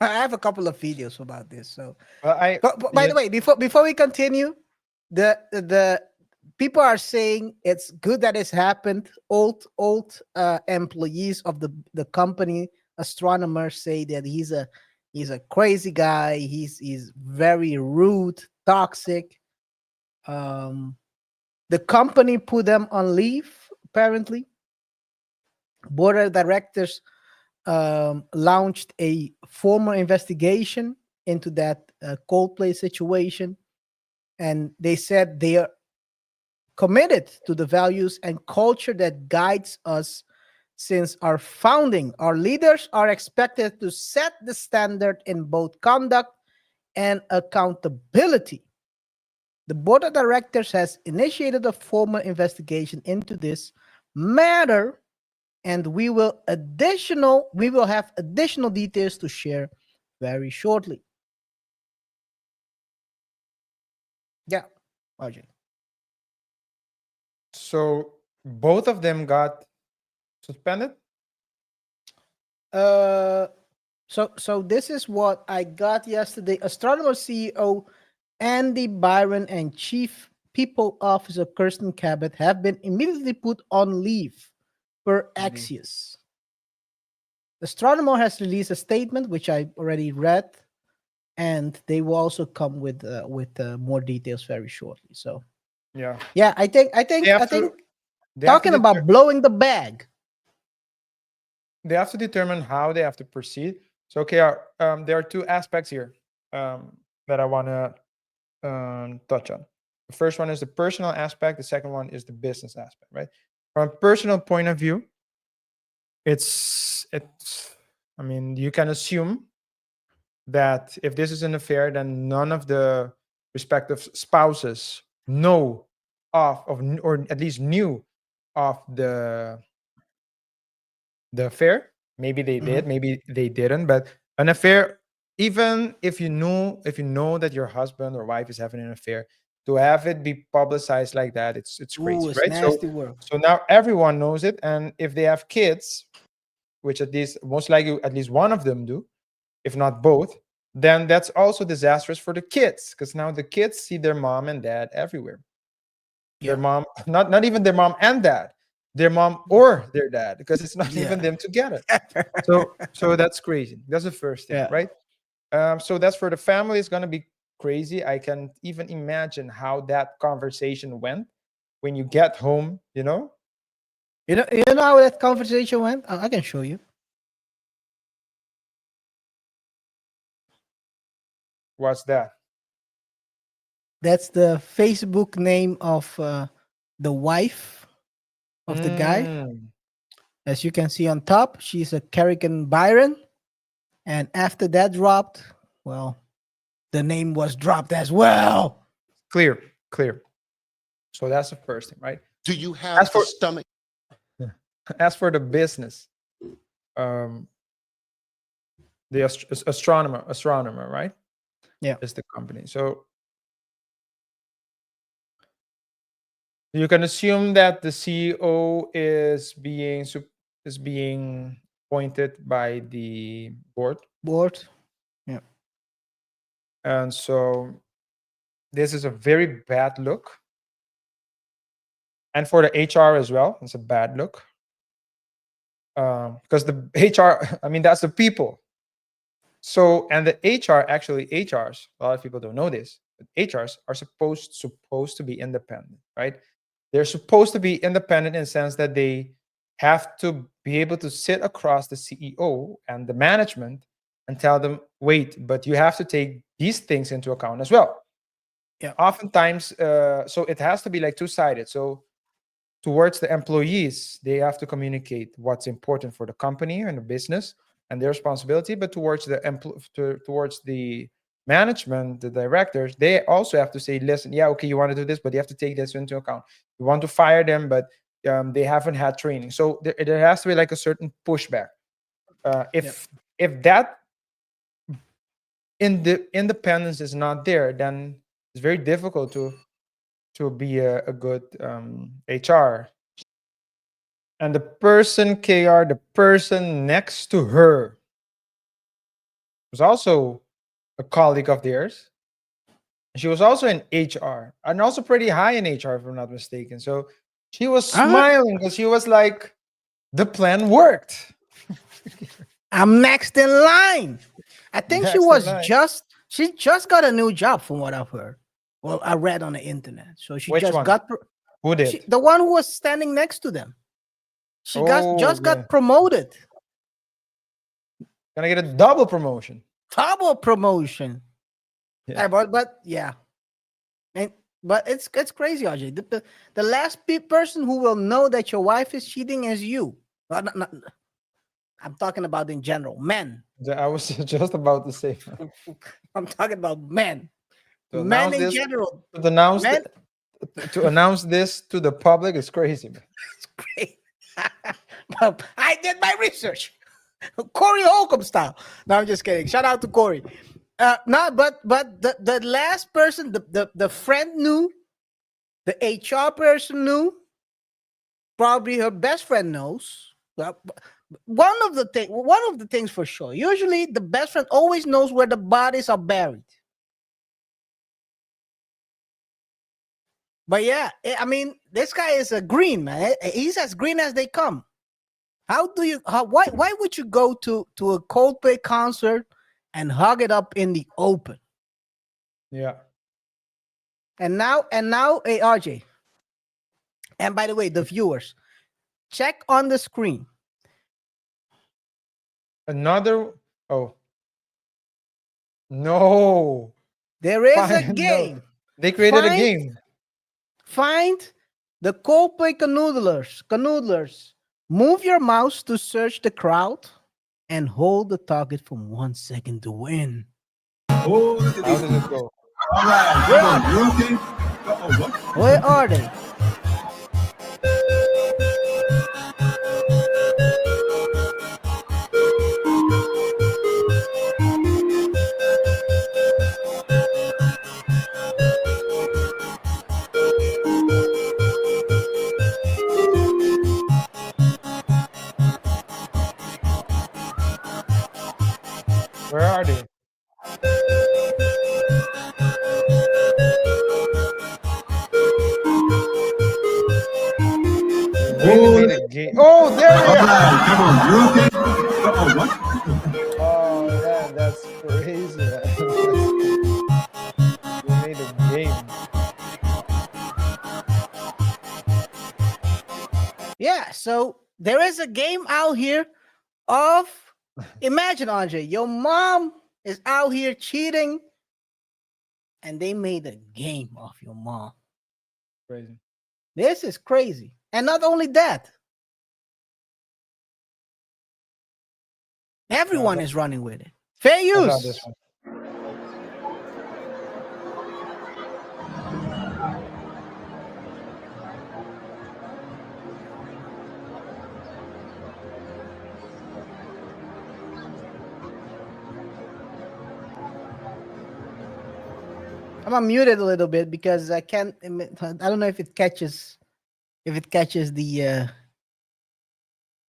I have a couple of videos about this. So, but by the way, before we continue, the people are saying it's good that it's happened. Old employees of the company, astronomers, say that he's a crazy guy. He's very rude, toxic. The company put them on leave. Apparently, board of directors launched a formal investigation into that Coldplay situation, and they said they are committed to the values and culture that guides us since our founding. Our leaders are expected to set the standard in both conduct and accountability. The board of directors has initiated a formal investigation into this matter, and we will have additional details to share very shortly. Yeah, RJ. So both of them got suspended? So this is what I got yesterday. Astronomer CEO Andy Byron and Chief People Officer Kirsten Cabot have been immediately put on leave per Axios. Astronomer has released a statement which I already read, and they will also come with more details very shortly. So Yeah. I think talking about blowing the bag. They have to determine how they have to proceed. So KaiR, there are two aspects here that I want to touch on. The first one is the personal aspect. The second one is the business aspect, right? From a personal point of view, it's I mean, you can assume that if this is an affair, then none of the respective spouses know of or at least knew of the affair. Maybe they did, maybe they didn't. But an affair, even if you know that your husband or wife is having an affair, to have it be publicized like that, it's crazy, It's right? nasty work. So now everyone knows it, and if they have kids, which at least most likely at least one of them do, if not both, then that's also disastrous for the kids, because now the kids see their mom and dad everywhere. Their mom, not even their mom and dad, their mom or their dad, because it's not even Yeah. them together. So that's crazy. That's the first thing, Yeah. right? So that's for the family. It's gonna be crazy. I can even imagine how that conversation went when you get home. You know how that conversation went? I can show you. What's that? That's the Facebook name of the wife of the guy. Mm, As you can see on top, she's a Carrigan Byron. And after that dropped, well, the name was dropped as well. clear. So that's the first thing, right? Do you have As for- the stomach? As for the business, the astronomer, right? Yeah. Is the company. So you can assume that the CEO is being appointed by the board, Board. and so this is a very bad look. And for the HR as well, it's a bad look. Because the HR, I mean, that's the people. So, and the HRs, a lot of people don't know this, but HRs are supposed to be independent, right? They're supposed to be independent in the sense that they have to be able to sit across the CEO and the management and tell them, wait, but you have to take these things into account as well. Yeah. Oftentimes, so it has to be like two-sided. So towards the employees, they have to communicate what's important for the company and the business and their responsibility, but towards the management, the directors, they also have to say, listen, yeah, okay, you want to do this, but you have to take this into account. You want to fire them, but they haven't had training. So there has to be like a certain pushback. If that independence is not there, then it's very difficult to be a good HR. And the person, KaiR, the person next to her was also a colleague of theirs. She was also in HR and also pretty high in HR, if I'm not mistaken. So she was smiling because she was like, the plan worked. I'm next in line. I think Next she in was line. she just got a new job from what I've heard. Well, I read on the internet. So she Which just one? got Who did? the one who was standing next to them. She just yeah. got promoted. Gonna get a double promotion. Double promotion. Yeah. But yeah. But it's crazy, RJ. The last person who will know that your wife is cheating is you. I'm talking about in general, men. I was just about to say. I'm talking about men. To Men announce in this- general. To announce, Men- to announce this to the public is crazy, man. It's great. I did my research. Cory Holcomb style. No, I'm just kidding. Shout out to Cory. No, but the last person, the friend knew, the HR person knew, probably her best friend knows. One of the things for sure. Usually, the best friend always knows where the bodies are buried. But yeah, I mean, this guy is a green man. He's as green as they come. Why would you go to a Coldplay concert and hug it up in the open? Yeah. And now, hey, RJ. And by the way, the viewers, check on the screen. Another. Oh. No. There is a Fine, no. game. They created a Find- game. Find the Coldplay canoodlers. Move your mouse to search the crowd and hold the target for 1 second to win. Oh, look at How these does two. it go? All right, come on. You okay? Uh-oh, what? Where are they? Where are they? Oh, look Okay. Oh, there All it is. right, come on. You okay? Oh, what? Oh, man, that's crazy. They made a game. Yeah, so there is a game out here of imagine, Andre, your mom is out here cheating, and they made a game of your mom. Crazy. This is crazy. And not only that, everyone is running with it. Fair I saw use. this one. I'm gonna mute it a little bit because I can't. I don't know if it catches. If it catches the.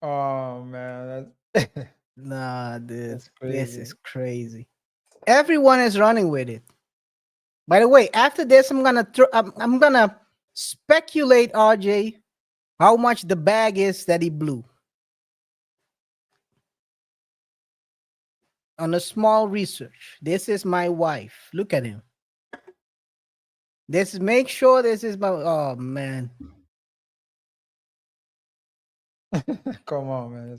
Oh, man, that's, Nah, dude. that's This crazy. is crazy. Everyone is running with it. By the way, after this, I'm gonna speculate, RJ, how much the bag is that he blew on a small research. This is my wife. Look at him. Make sure this is my. Oh man. Come on, man.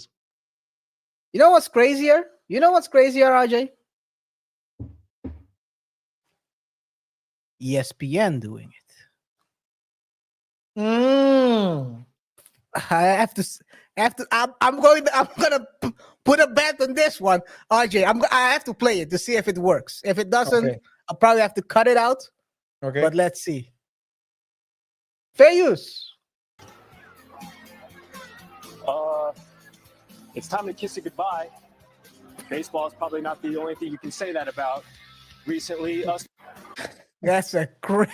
You know what's crazier? RJ? ESPN doing it. Mm. I have to. I'm gonna put a bet on this one, RJ. I have to play it to see if it works. If it doesn't, Okay. I'll probably have to cut it out. Okay. But let's see. Fair use. It's time to kiss it goodbye. Baseball is probably not the only thing you can say that about. Recently, us. That's a great.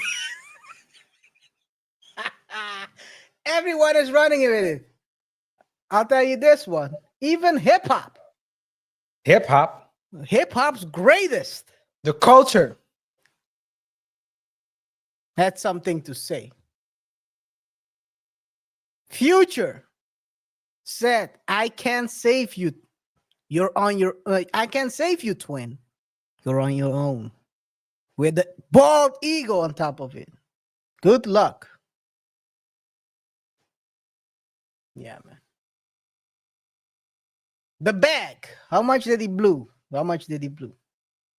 Everyone is running with it. I'll tell you this one. Even hip hop. Hip hop, Hip hop's greatest the culture. had something to say. Future said, I can't save you. You're on your I can't save you, twin. You're on your own. With the bald eagle on top of it. Good luck. Yeah, man. The bag. How much did he blew? How much did he blow?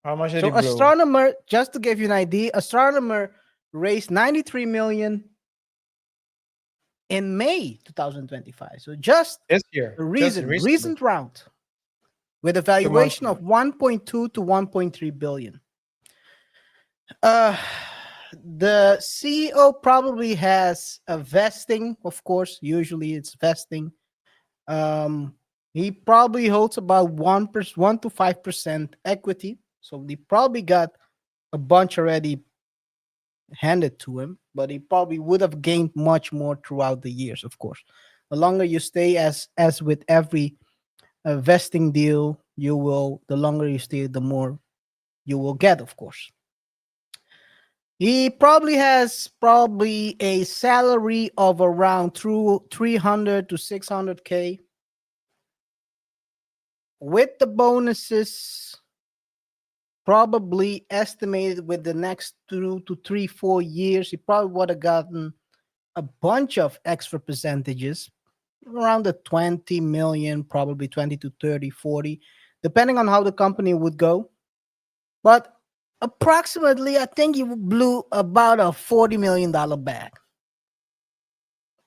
Astronomer, just to give you an idea, astronomer raised 93 million in May 2025. So just This year. a Just recently. recent round with a valuation of 1.2 to 1.3 billion. The CEO probably has a vesting, of course. Usually it's vesting. He probably holds about 1 to 5% equity. So he probably got a bunch already handed to him, but he probably would have gained much more throughout the years, of course. The longer you stay, as with every vesting deal, the longer you stay, the more you will get, of course. He probably has a salary of around 300 to 600K. With the bonuses, probably estimated with the next 2 to 3, 4 years, he probably would have gotten a bunch of extra percentages, around the 20 million, probably 20 to 30, 40, depending on how the company would go. But approximately, I think he blew about a $40 million bag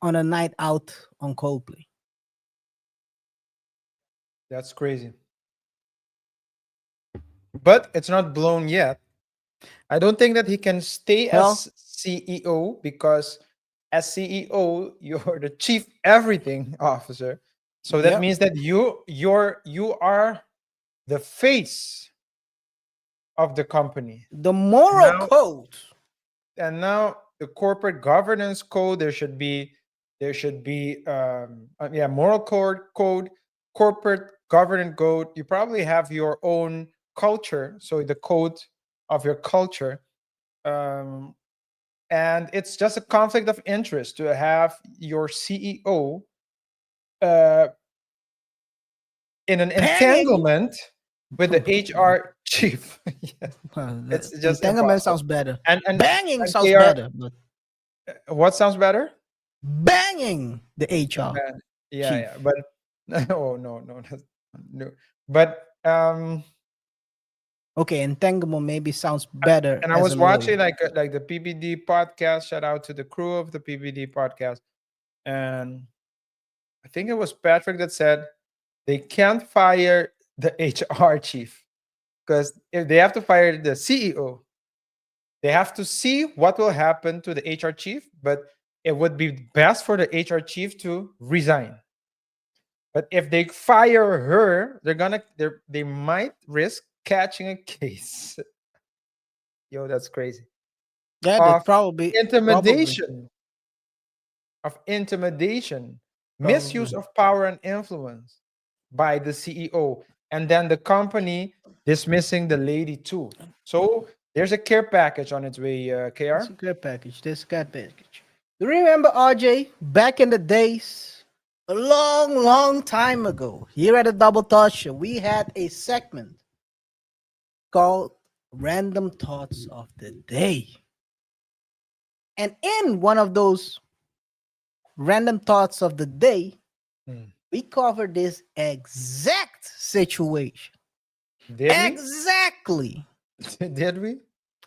on a night out on Coldplay. That's crazy. But it's not blown yet. I don't think that he can stay as CEO, because as CEO, you're the chief everything officer. So that means that you are the face of the company. The moral code. And now the corporate governance code, there should be moral code, corporate governance code. You probably have your own culture, so the code of your culture, and it's just a conflict of interest to have your CEO uh, in an Banging. entanglement with the HR chief. Yes, it's just Entanglement impossible. sounds better. And Banging sounds KR, better, but what sounds better? banging the HR. Yeah, Chief. yeah, but oh no, no, no. But Okay, entanglement maybe sounds better. and I as was a lawyer. watching like the PBD podcast. Shout out to the crew of the PBD podcast, and I think it was Patrick that said they can't fire the HR chief because if they have to fire the CEO, they have to see what will happen to the HR chief, but it would be best for the HR chief to resign. But if they fire her, they might risk catching a case. Yo, that's crazy. Yeah, Of that probably intimidation, of intimidation, misuse probably. of power and influence by the CEO, and then the company dismissing the lady too. So there's a care package on its way, It's KR. a good package. This good package. Do you remember RJ back in the days, a long, long time ago, here at the Double Thought Show, we had a segment called Random Thoughts of the Day. And in one of those random thoughts of the day, Hmm. we covered this exact situation. Did Exactly. we? Did we?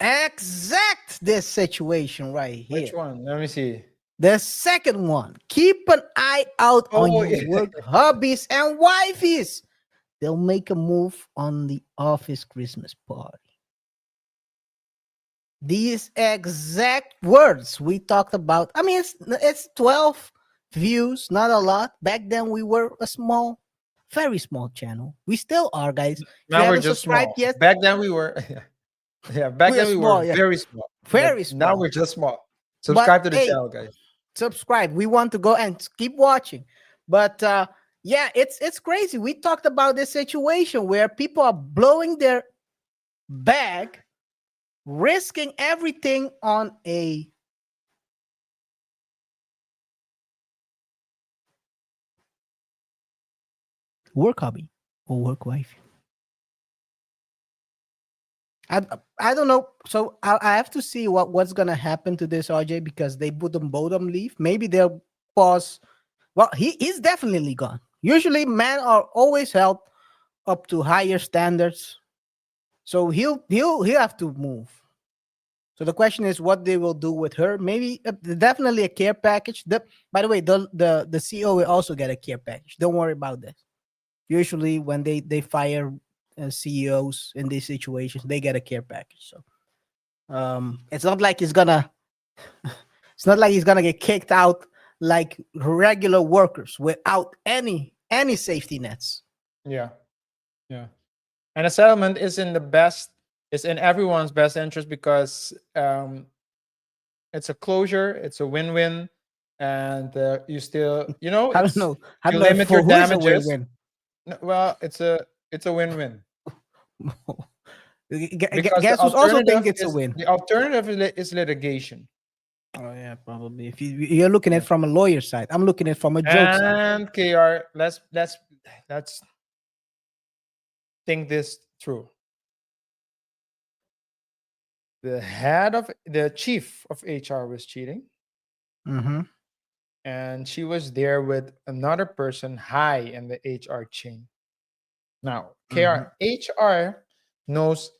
Exact this situation right here. Which one? Let me see. The second one, keep an eye out on Oh, your yeah. work hobbies and wifeys. They'll make a move on the office Christmas party. These exact words we talked about. I mean, it's 12 views, not a lot. Back then, we were a small, very small channel. We still are, guys. If you Now we're haven't just subscribed small. yet, Back then we were, yeah. Back we're then we small, were yeah. very small. Very But small. Now we're just small. Subscribe to the hey, channel, guys. subscribe. We want to go and keep watching. But yeah, it's crazy. We talked about this situation where people are blowing their bag, risking everything on a work hobby or work wife. I don't know. So I have to see what's gonna happen to this RJ because they put them both on leave. Maybe they'll pause. Well, he's definitely gone. Usually, men are always held up to higher standards, so he'll have to move. So the question is, what they will do with her? Maybe definitely a care package. By the way, the CEO will also get a care package. Don't worry about this. Usually, when they fire CEOs in these situations, they get a care package. So it's not like he's gonna it's not like he's gonna get kicked out like regular workers without any safety nets. Yeah. Yeah. And a settlement is in everyone's best interest because it's a closure, it's a win-win, and you still, I don't know. I you don't know limit for your who is a damages. win-win. No, well, it's a win-win. Because Guess who's also think it's a win? the alternative is litigation. Oh yeah, probably. If you're looking at it from a lawyer side, I'm looking at it from a joke side. And KR, let's think this through. The chief of HR was cheating, Mm-hmm. and she was there with another person high in the HR chain. Now, KR, HR knows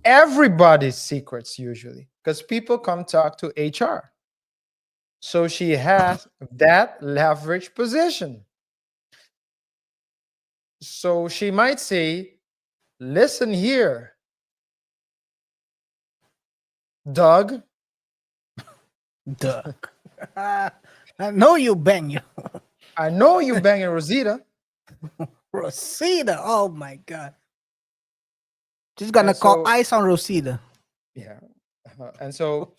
everybody's secrets usually because people come talk to HR. So she has that leverage position. So she might say, listen here, Doug. Doug. I know you bang you. I know you banging Rosita. Rosita. Oh my god. Just gonna And call so- ice on Rosita. Yeah. And so,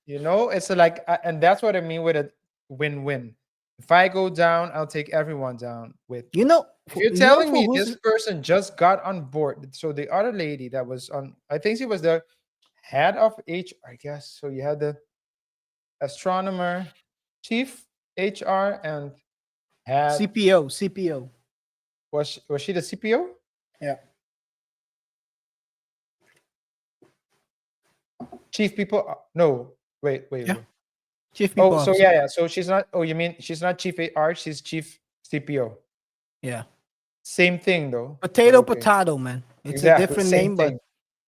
it's like, and that's what I mean with a win-win. If I go down, I'll take everyone down with. You know, If you're telling me this person just got on board, so the other lady that was on, I think she was the head of HR, I guess. So you had the astronomer, chief HR, and had CPO. was she the CPO? Yeah. Chief people? No, wait. Yeah. Chief people Oh, so officer. yeah. So she's not. Oh, you mean she's not chief AR? She's chief CPO. Yeah. Same thing though. But Potato, okay. potato, man. It's a Exactly, different same name, but thing.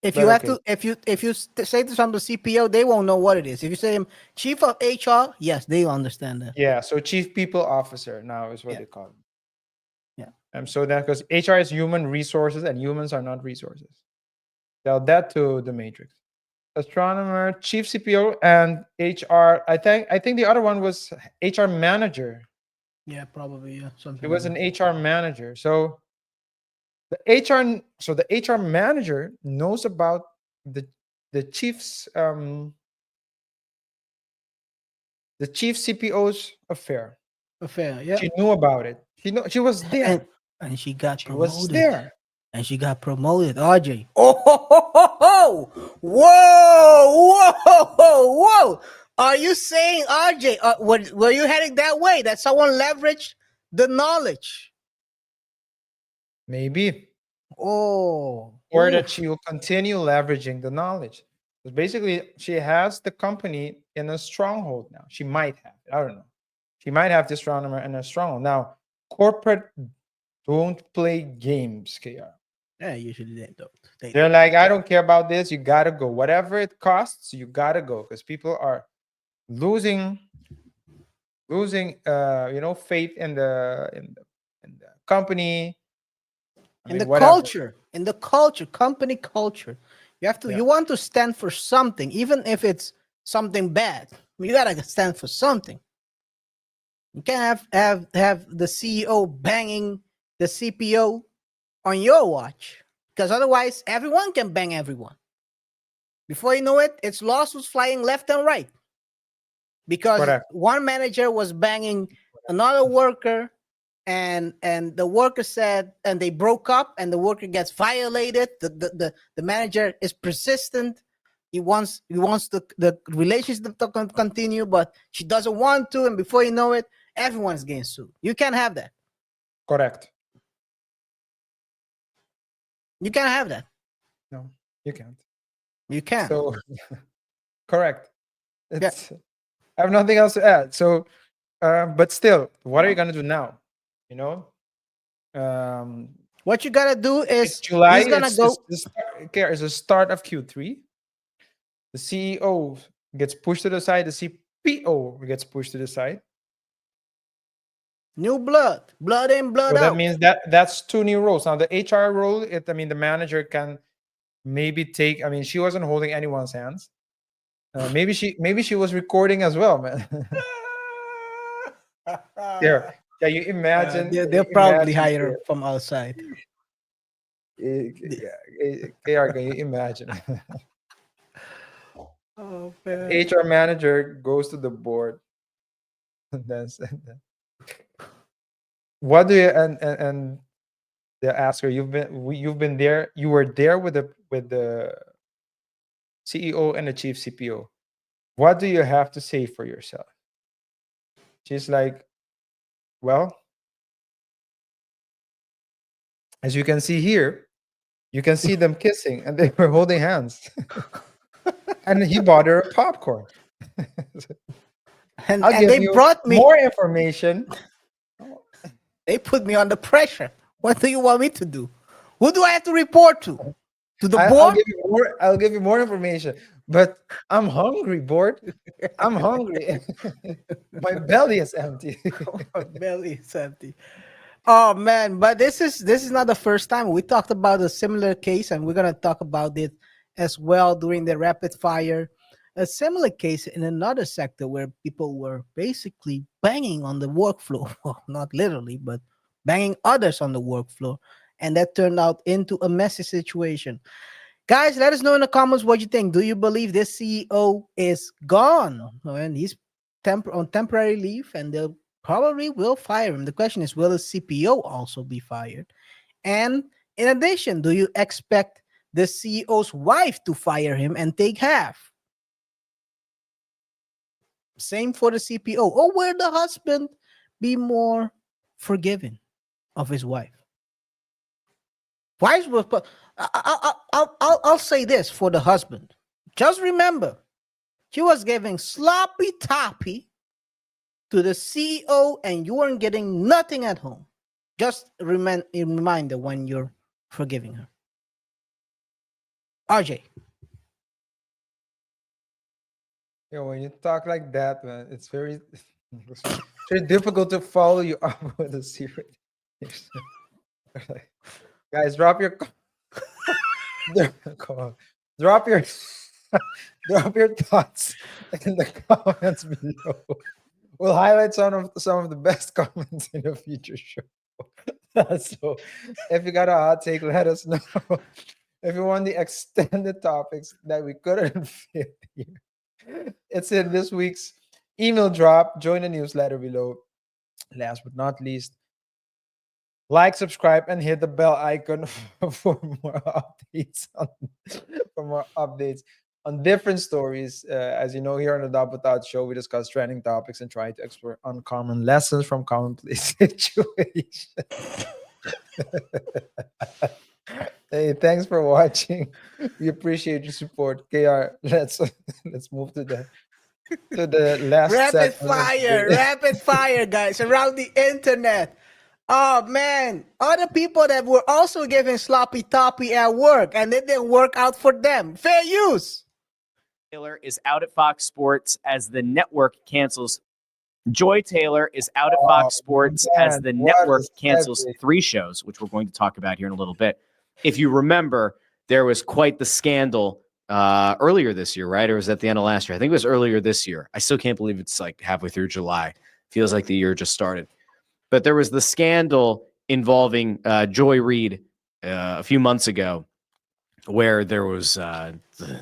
if But you have okay. to, if you say to some CPO, they won't know what it is. If you say him chief of HR, yes, they understand that. Yeah. So chief people officer now is what Yeah. they call it. Yeah. So that because HR is human resources and humans are not resources. Tell that to the matrix. Astronomer, chief CPO, and HR. I think the other one was HR manager. Yeah, probably. Yeah, something. He was like an HR manager. So the HR manager knows about the chief's the chief CPO's affair. affair. Yeah. She knew about it. She was there. And she got She promoted. was there. And she got promoted. RJ. Oh, ho, ho, ho, ho. Whoa. Are you saying, RJ, were you heading that way? That someone leveraged the knowledge? Maybe. Oh. Or oof. that she will continue leveraging the knowledge. Because basically, she has the company in a stronghold now. She might have. I don't know. She might have this astronomer in a stronghold. Now, corporate don't play games, KR. Yeah, usually they don't. They're like, I don't care about this. You gotta go. Whatever it costs, you gotta go. Because people are losing faith in the company. In the whatever. culture, company culture. You have to, you want to stand for something, even if it's something bad. You gotta stand for something. You can't have the CEO banging the CPO on your watch, because otherwise everyone can bang everyone. Before you know it, it's lawsuits flying left and right because one manager was banging another worker, and the worker said, and they broke up, and the worker gets violated. The manager is persistent. He wants the relationship to continue, but she doesn't want to, and before you know it, everyone's getting sued. You can't have that. Correct. You can't have that. No, you can't. You can't. So, correct. I have nothing else to add. So, but still, what are you gonna do now? You know, what you gotta do is July. He's gonna go. It's the start of Q3. The CEO gets pushed to the side. The CPO gets pushed to the side. New blood in, blood out. That means that's two new roles. Now the HR role, the manager can maybe take. I mean, she wasn't holding anyone's hands. Maybe she was recording as well, man. There. Can you imagine? They'll probably hire her from outside. KR, can you imagine? Oh, man. HR manager goes to the board. What do you and they ask her? You've been there. You were there with the CEO and the chief CPO. What do you have to say for yourself? She's like, well, as you can see here, you can see them kissing, and they were holding hands. And he bought her a popcorn. and they brought me more information. They put me under pressure. What do you want me to do? Who do I have to report to? To the board? I'll give you more information. But I'm hungry, board. I'm hungry. My belly is empty. My belly is empty. Oh man, but this is not the first time. We talked about a similar case, and we're gonna talk about it as well during the rapid fire. A similar case in another sector where people were basically banging on the work floor. Well, not literally, but banging others on the work floor. And that turned out into a messy situation. Guys, let us know in the comments what you think. Do you believe this CEO is gone? And he's on temporary leave, and they'll probably will fire him. The question is, will the CPO also be fired? And in addition, do you expect the CEO's wife to fire him and take half? Same for the CPO. Or will the husband be more forgiving of his wife. Wives were. I'll say this for the husband. Just remember, she was giving sloppy toppy to the CEO, and you weren't getting nothing at home. Just a reminder when you're forgiving her. RJ. When you talk like that, man, it's very difficult to follow you up with a secret. Guys, drop your drop your thoughts in the comments below. We'll highlight some of the best comments in a future show. So if you got a hot take, let us know. If you want the extended topics that we couldn't fit here, it's in this week's email drop. Join the newsletter below. Last but not least, like, subscribe, and hit the bell icon for more updates on different stories. As you know, here on the Double Thought Show, we discuss trending topics and try to explore uncommon lessons from commonplace situations. Hey, thanks for watching. We appreciate your support. KaiR, let's move to the last rapid fire, guys, around the internet. Oh man, other people that were also giving sloppy toppy at work and it didn't work out for them. Fair use. Taylor is out at Fox Sports as the network cancels. Joy Taylor is out at Fox Sports as the network cancels 3 shows, which we're going to talk about here in a little bit. If you remember, there was quite the scandal earlier this year, right? Or was at the end of last year? I think it was earlier this year. I still can't believe it's like halfway through July. Feels like the year just started. But there was the scandal involving Joy Reid a few months ago, where there was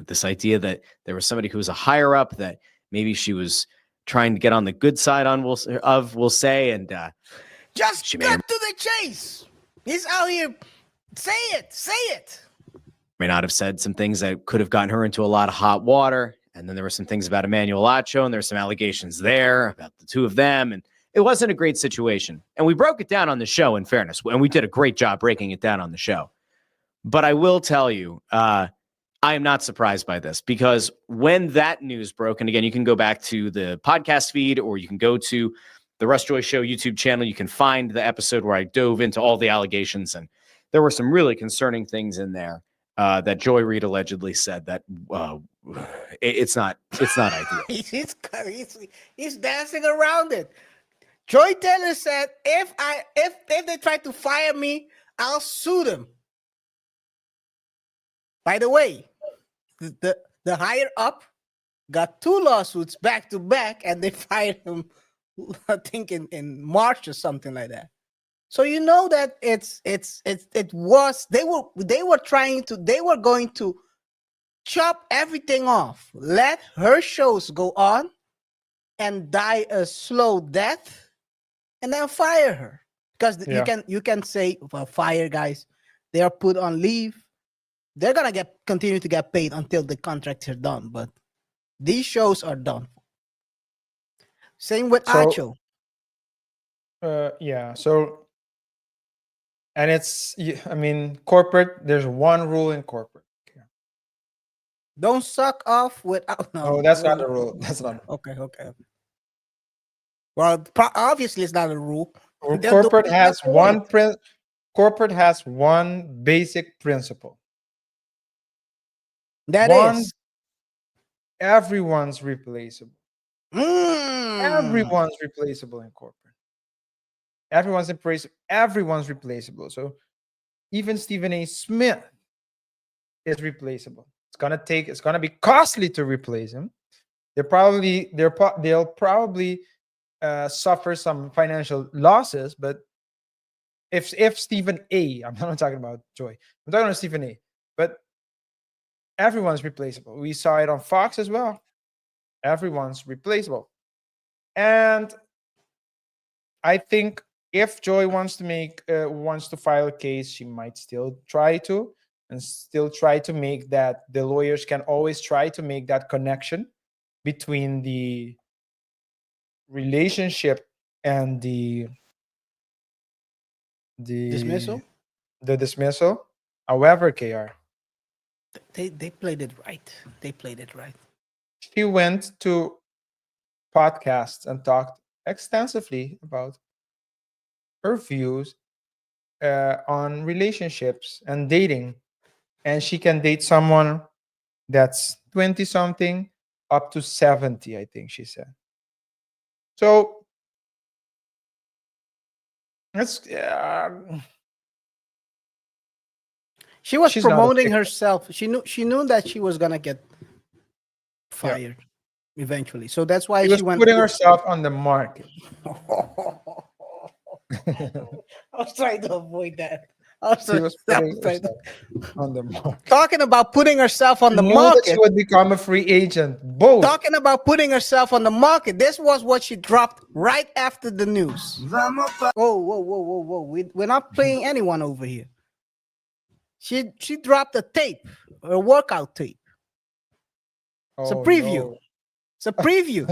this idea that there was somebody who was a higher up that maybe she was trying to get on the good side we'll say, and just cut to the chase. He's out here. Say it. May not have said some things that could have gotten her into a lot of hot water. And then there were some things about Emmanuel Acho, and there's some allegations there about the two of them. And it wasn't a great situation. And we broke it down on the show, in fairness. And we did a great job breaking it down on the show. But I will tell you, I am not surprised by this, because when that news broke, and again, you can go back to the podcast feed, or you can go to the Russ Joy Show YouTube channel. You can find the episode where I dove into all the allegations, and there were some really concerning things in there that Joy Reid allegedly said that it's not ideal. He's dancing around it. Joy Taylor said, if they try to fire me, I'll sue them. By the way, the higher up got 2 lawsuits back to back, and they fired him, I think in March or something like that. So you know that they were going to chop everything off, let her shows go on and die a slow death, and then fire her. Because you can say, well, fire guys, they are put on leave. They're gonna continue to get paid until the contracts are done, but these shows are done. Same with Acho. So, and it's, I mean, corporate. There's one rule in corporate. Don't suck off without. No, that's not the rule. That's not. Okay. Well, obviously it's not a rule. Corporate has one Corporate has one basic principle. That is, everyone's replaceable. Everyone's replaceable in corporate. Everyone's replaceable. So even Stephen A. Smith is replaceable. It's gonna be costly to replace him. They'll probably suffer some financial losses, but if Stephen A., I'm not talking about Joy, I'm talking about Stephen A., but everyone's replaceable. We saw it on Fox as well. Everyone's replaceable. And I think if Joy wants to file a case, she might still try to make that. The lawyers can always try to make that connection between the relationship and the Dismissal. the dismissal. However, KR, They played it right. They played it right. she went to podcasts and talked extensively about her views on relationships and dating, and she can date someone that's 20 something up to 70, I think she said. So that's She was she's not a promoting victim. herself. She knew that she was gonna get fired eventually. So that's why She she was went. putting herself on the market. I was trying to avoid that. I was She was putting trying to- herself on the market. talking about putting herself on the Knew that she market. would become a free agent. Both. Talking about putting herself on the market. This was what she dropped right after the news. Whoa. We're not playing anyone over here. She dropped a tape, a workout tape. It's a Oh, preview. no. It's a preview.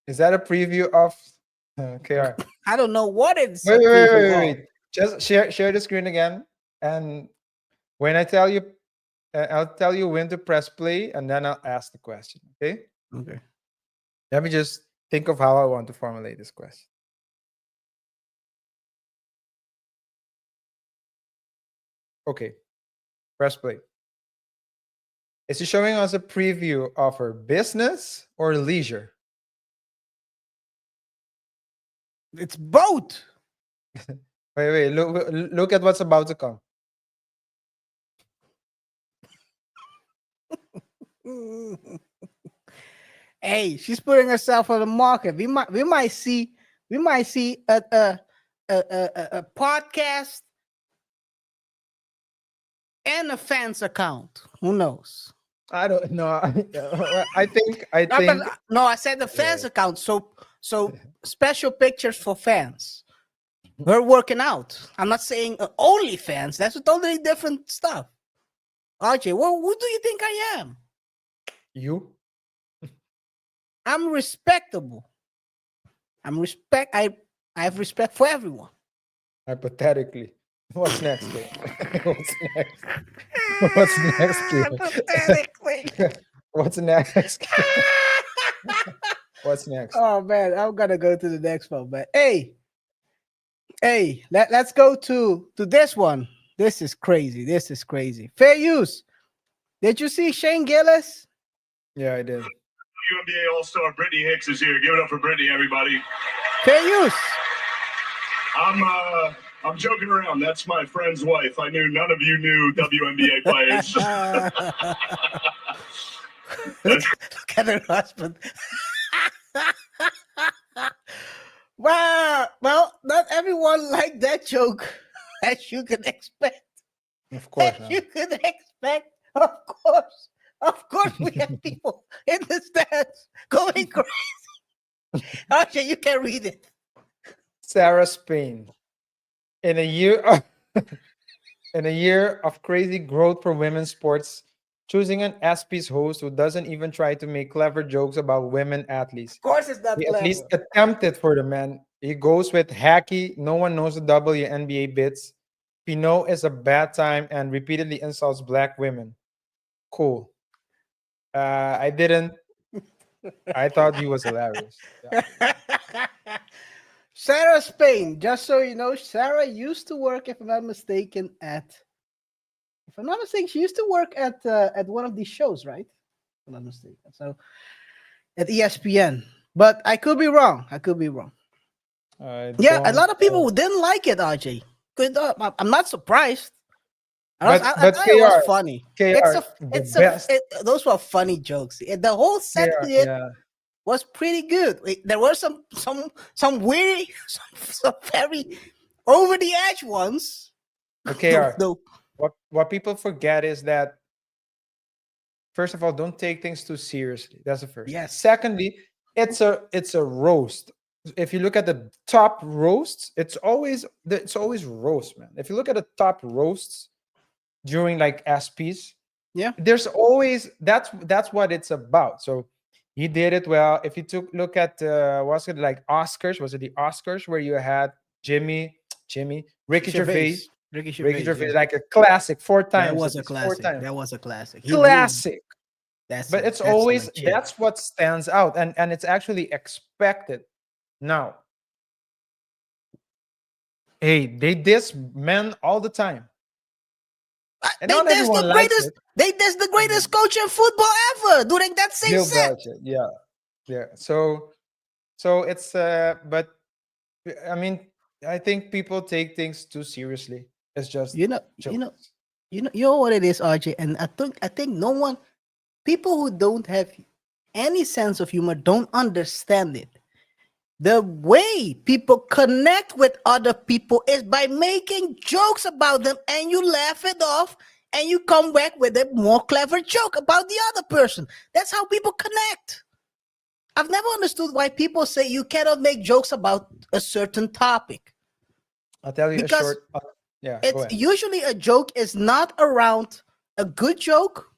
Is that a preview of KR? I don't know what it's. Wait, a wait, wait, preview wait, of. wait. Just share the screen again, and when I tell you, I'll tell you when to press play, and then I'll ask the question. Okay? Okay. Let me just think of how I want to formulate this question. Okay, press play. Is he showing us a preview of her business or leisure? It's both. Wait. Look at what's about to come. Hey, she's putting herself on the market. We might see a podcast and a fans account. Who knows? I don't know. I think. No, I said the fans account. So special pictures for fans. We're working out. I'm not saying only fans. That's a totally different stuff. RJ, well, who do you think I am? You? I'm respectable. I have respect for everyone. Hypothetically. What's next? Kid? What's next? What's next? Kid? Hypothetically. What's next? Kid? What's next? Oh man, I'm gonna go to the next one. But hey, let's go to this one. This is crazy. Fair use. Did you see Shane Gillis? Yeah, I did. WNBA All-Star Brittany Hicks is here. Give it up for Brittany, everybody. Fair use. I'm joking around. That's my friend's wife. I knew none of you knew WNBA players. Look at her husband. Wow. Well, not everyone liked that joke, as you can expect. Of course. As you can expect. Of course, we have people in the stands going crazy. Archie, you can read it. Sarah Spain. In a year of crazy growth for women's sports, choosing an ESPYs host who doesn't even try to make clever jokes about women athletes. Of course, it's not He clever. at least attempted for the man. He goes with hacky, no one knows the WNBA bits. Pinot is a bad time and repeatedly insults black women. Cool. I didn't. I thought he was hilarious. Yeah. Sarah Spain, just so you know, Sarah used to work, if I'm not mistaken, she used to work at one of these shows, right? If I'm not mistaken. So at ESPN. But I could be wrong. Yeah, a lot of people didn't like it, RJ. I'm not surprised. I thought KR, it was funny. KR, those were funny jokes. The whole set was pretty good. There were some weird, some very over the edge ones. KR, what people forget is that, first of all, don't take things too seriously. That's the first. Yes. Secondly, it's a roast. If you look at the top roasts, it's always roast, man. If you look at the top roasts during like ESPYs, yeah, there's always that's what it's about. So He did it well. If you took look at was it like Oscars? Was it the Oscars where you had Ricky Gervais, Ricky Gervais, yeah. like a classic, four That times, was at a least four classic. times, That was a classic. classic. That's But it's that's always legit. that's what stands out, and it's actually expected. Now, hey, they diss men all the time, and not everyone likes it. They diss the greatest coach in football ever during that same Bill set. Belichick, yeah. So it's but I mean, I think people take things too seriously. It's just You know, jokes. you know what it is, RJ. And I think no one, people who don't have any sense of humor don't understand it. The way people connect with other people is by making jokes about them, and you laugh it off, and you come back with a more clever joke about the other person. That's how people connect. I've never understood why people say you cannot make jokes about a certain topic. I'll tell you Because a short. Yeah, go it's ahead. usually a joke is not around a good joke.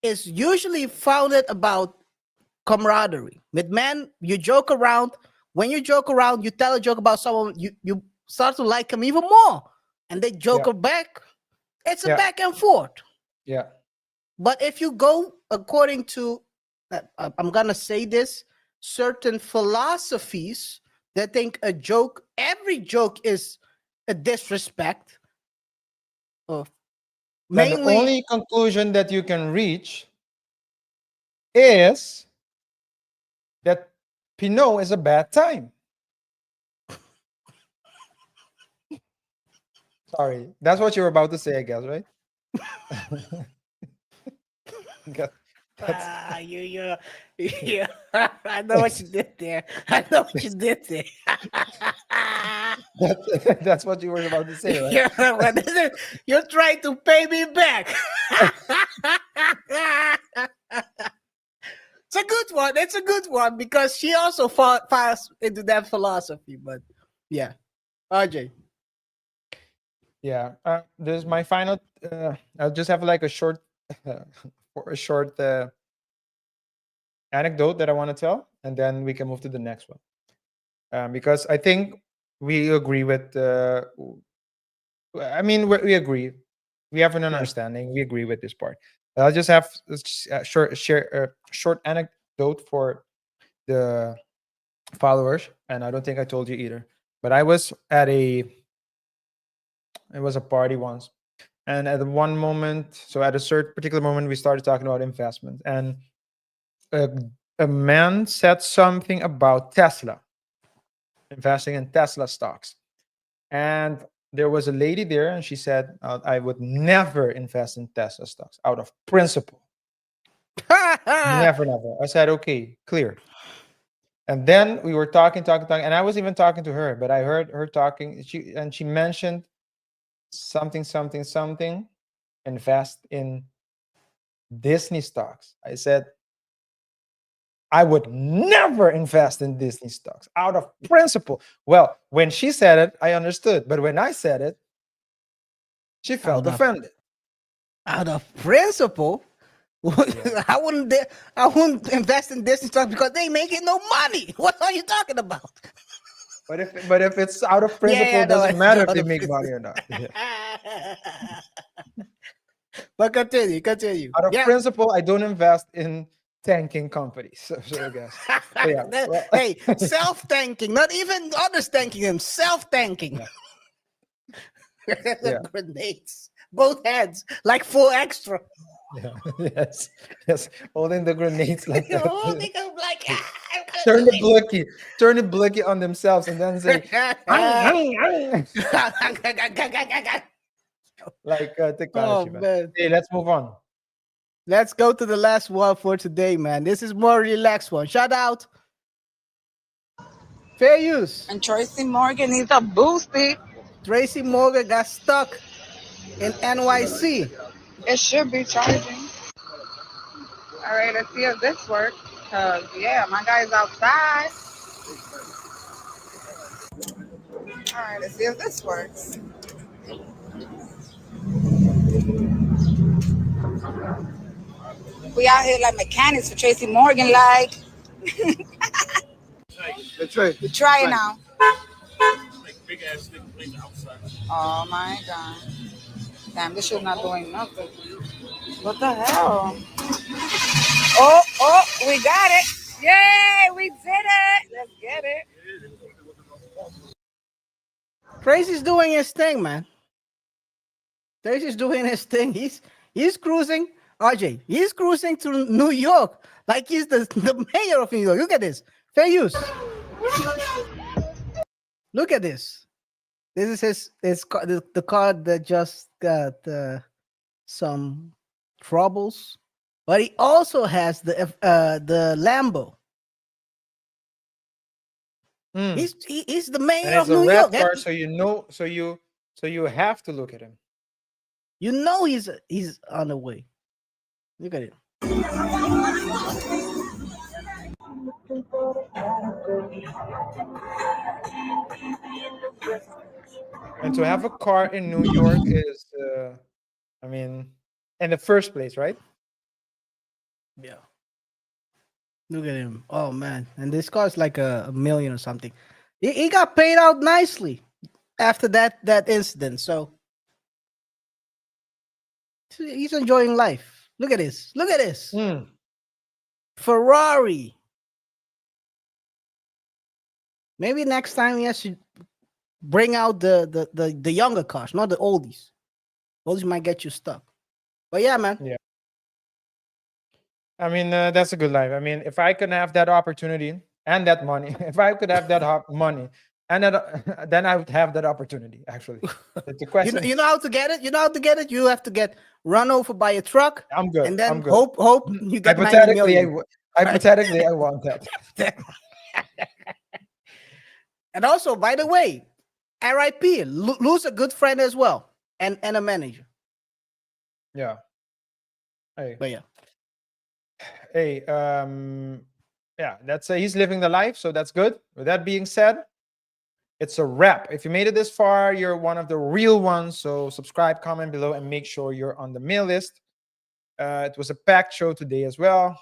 Is usually founded about camaraderie. With men, you joke around. When you joke around, you tell a joke about someone, you start to like him even more, and they joke Yeah. back. It's a Yeah. back and forth. Yeah, But if you go according to, I'm gonna say this, certain philosophies that think every joke is a disrespect. Of then the mainly, only conclusion that you can reach is that Pinot is a bad time. Sorry, that's what you were about to say, I guess, right? you, I know what you did there. I know what you did there. That's what you were about to say, right? You're trying to pay me back. It's a good one. It's a good one because she also falls into that philosophy. But yeah, RJ. Yeah, this is my final. I'll just have like a short, anecdote that I want to tell, and then we can move to the next one. Because I think we agree with. I mean, we agree. We have an understanding. We agree with this part. I'll just have a short anecdote for the followers, and I don't think I told you either. But I was at it was a party once, and at one moment, so at a certain particular moment, we started talking about investment, and a man said something about Tesla, investing in Tesla stocks, and there was a lady there, and she said, "I would never invest in Tesla stocks out of principle. Never, never." I said, "Okay, clear." And then we were talking, and I was even talking to her, but I heard her talking. She mentioned something, invest in Disney stocks. I said, I would never invest in Disney stocks out of principle. Well, when she said it, I understood. But when I said it, she felt offended. Out of principle, I wouldn't invest in Disney stocks because they making no money. What are you talking about? But if it's out of principle, it doesn't matter if they make money or not. Yeah. But continue. Out of principle, I don't invest in tanking companies. So I guess. So yeah. Well, Hey, self-tanking, not even others tanking him, self-tanking. Yeah. Grenades, both heads, like 4 extra. Yeah. Yes. Holding the grenades like that. Holding them like Turn the blicky on themselves and then say like technology. Oh, Man. Hey, let's move on. Let's go to the last one for today, man. This is more relaxed one. Shout out. Fair use. And Tracy Morgan needs a boosty. Tracy Morgan got stuck in NYC. It should be charging. All right, let's see if this works. Cause yeah, my guy's outside. All right, let's see if this works. We out here like mechanics for Tracy Morgan, like. That's right. We try it now. Oh my God. Damn, this shit's not doing nothing. What the hell? Oh, we got it. Yay, we did it. Let's get it. Tracy's doing his thing, man. Tracy's doing his thing. He's cruising, RJ. He's cruising to New York like he's the mayor of New York. Look at this. Fair use. Look at this. This is the car that just got some troubles, but he also has the Lambo. He's the mayor And of it's a New red York. car, so you know, so you have to look at him. You know he's on the way. Look at it. And to have a car in New York is, I mean, in the first place, right? Yeah. Look at him. Oh man. And this car's like a million or something. He got paid out nicely after that incident. So he's enjoying life. Look at this. Look at this. Ferrari. Maybe next time he has to bring out the younger cars, not the oldies. Oldies might get you stuck. But yeah, man. Yeah. I mean, that's a good life. I mean, if I could have that opportunity and that money, if I could have that money and that, then I would have that opportunity. Actually, it's a question. You know how to get it. You know how to get it. You have to get run over by a truck. I'm good. And then I'm good. hope you get 90 hypothetically, million. hypothetically, I want that. And also, by the way, RIP, lose a good friend as well, and a manager. Yeah. Hey. But yeah. Hey, yeah, that's he's living the life, so that's good. With that being said, it's a wrap. If you made it this far, you're one of the real ones. So subscribe, comment below, and make sure you're on the mail list. It was a packed show today as well.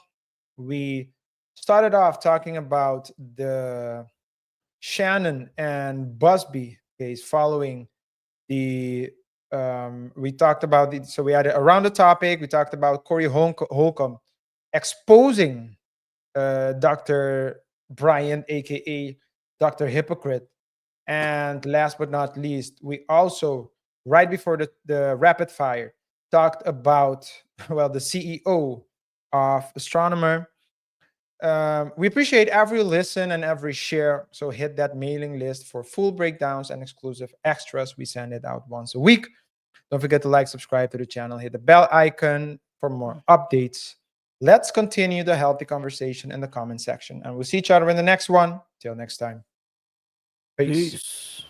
We started off talking about the Shannon and Buzzbee case following the we talked about the, so we had around the topic, we talked about Cory Holcomb exposing Dr. Bryant, aka Dr. Hypocrite. And last but not least, we also, right before the rapid fire, talked about, well, the CEO of Astronomer. We appreciate every listen and every share. So hit that mailing list for full breakdowns and exclusive extras. We send it out once a week. Don't forget to like, subscribe to the channel, hit the bell icon for more updates. Let's continue the healthy conversation in the comment section. And we'll see each other in the next one. Till next time. Peace.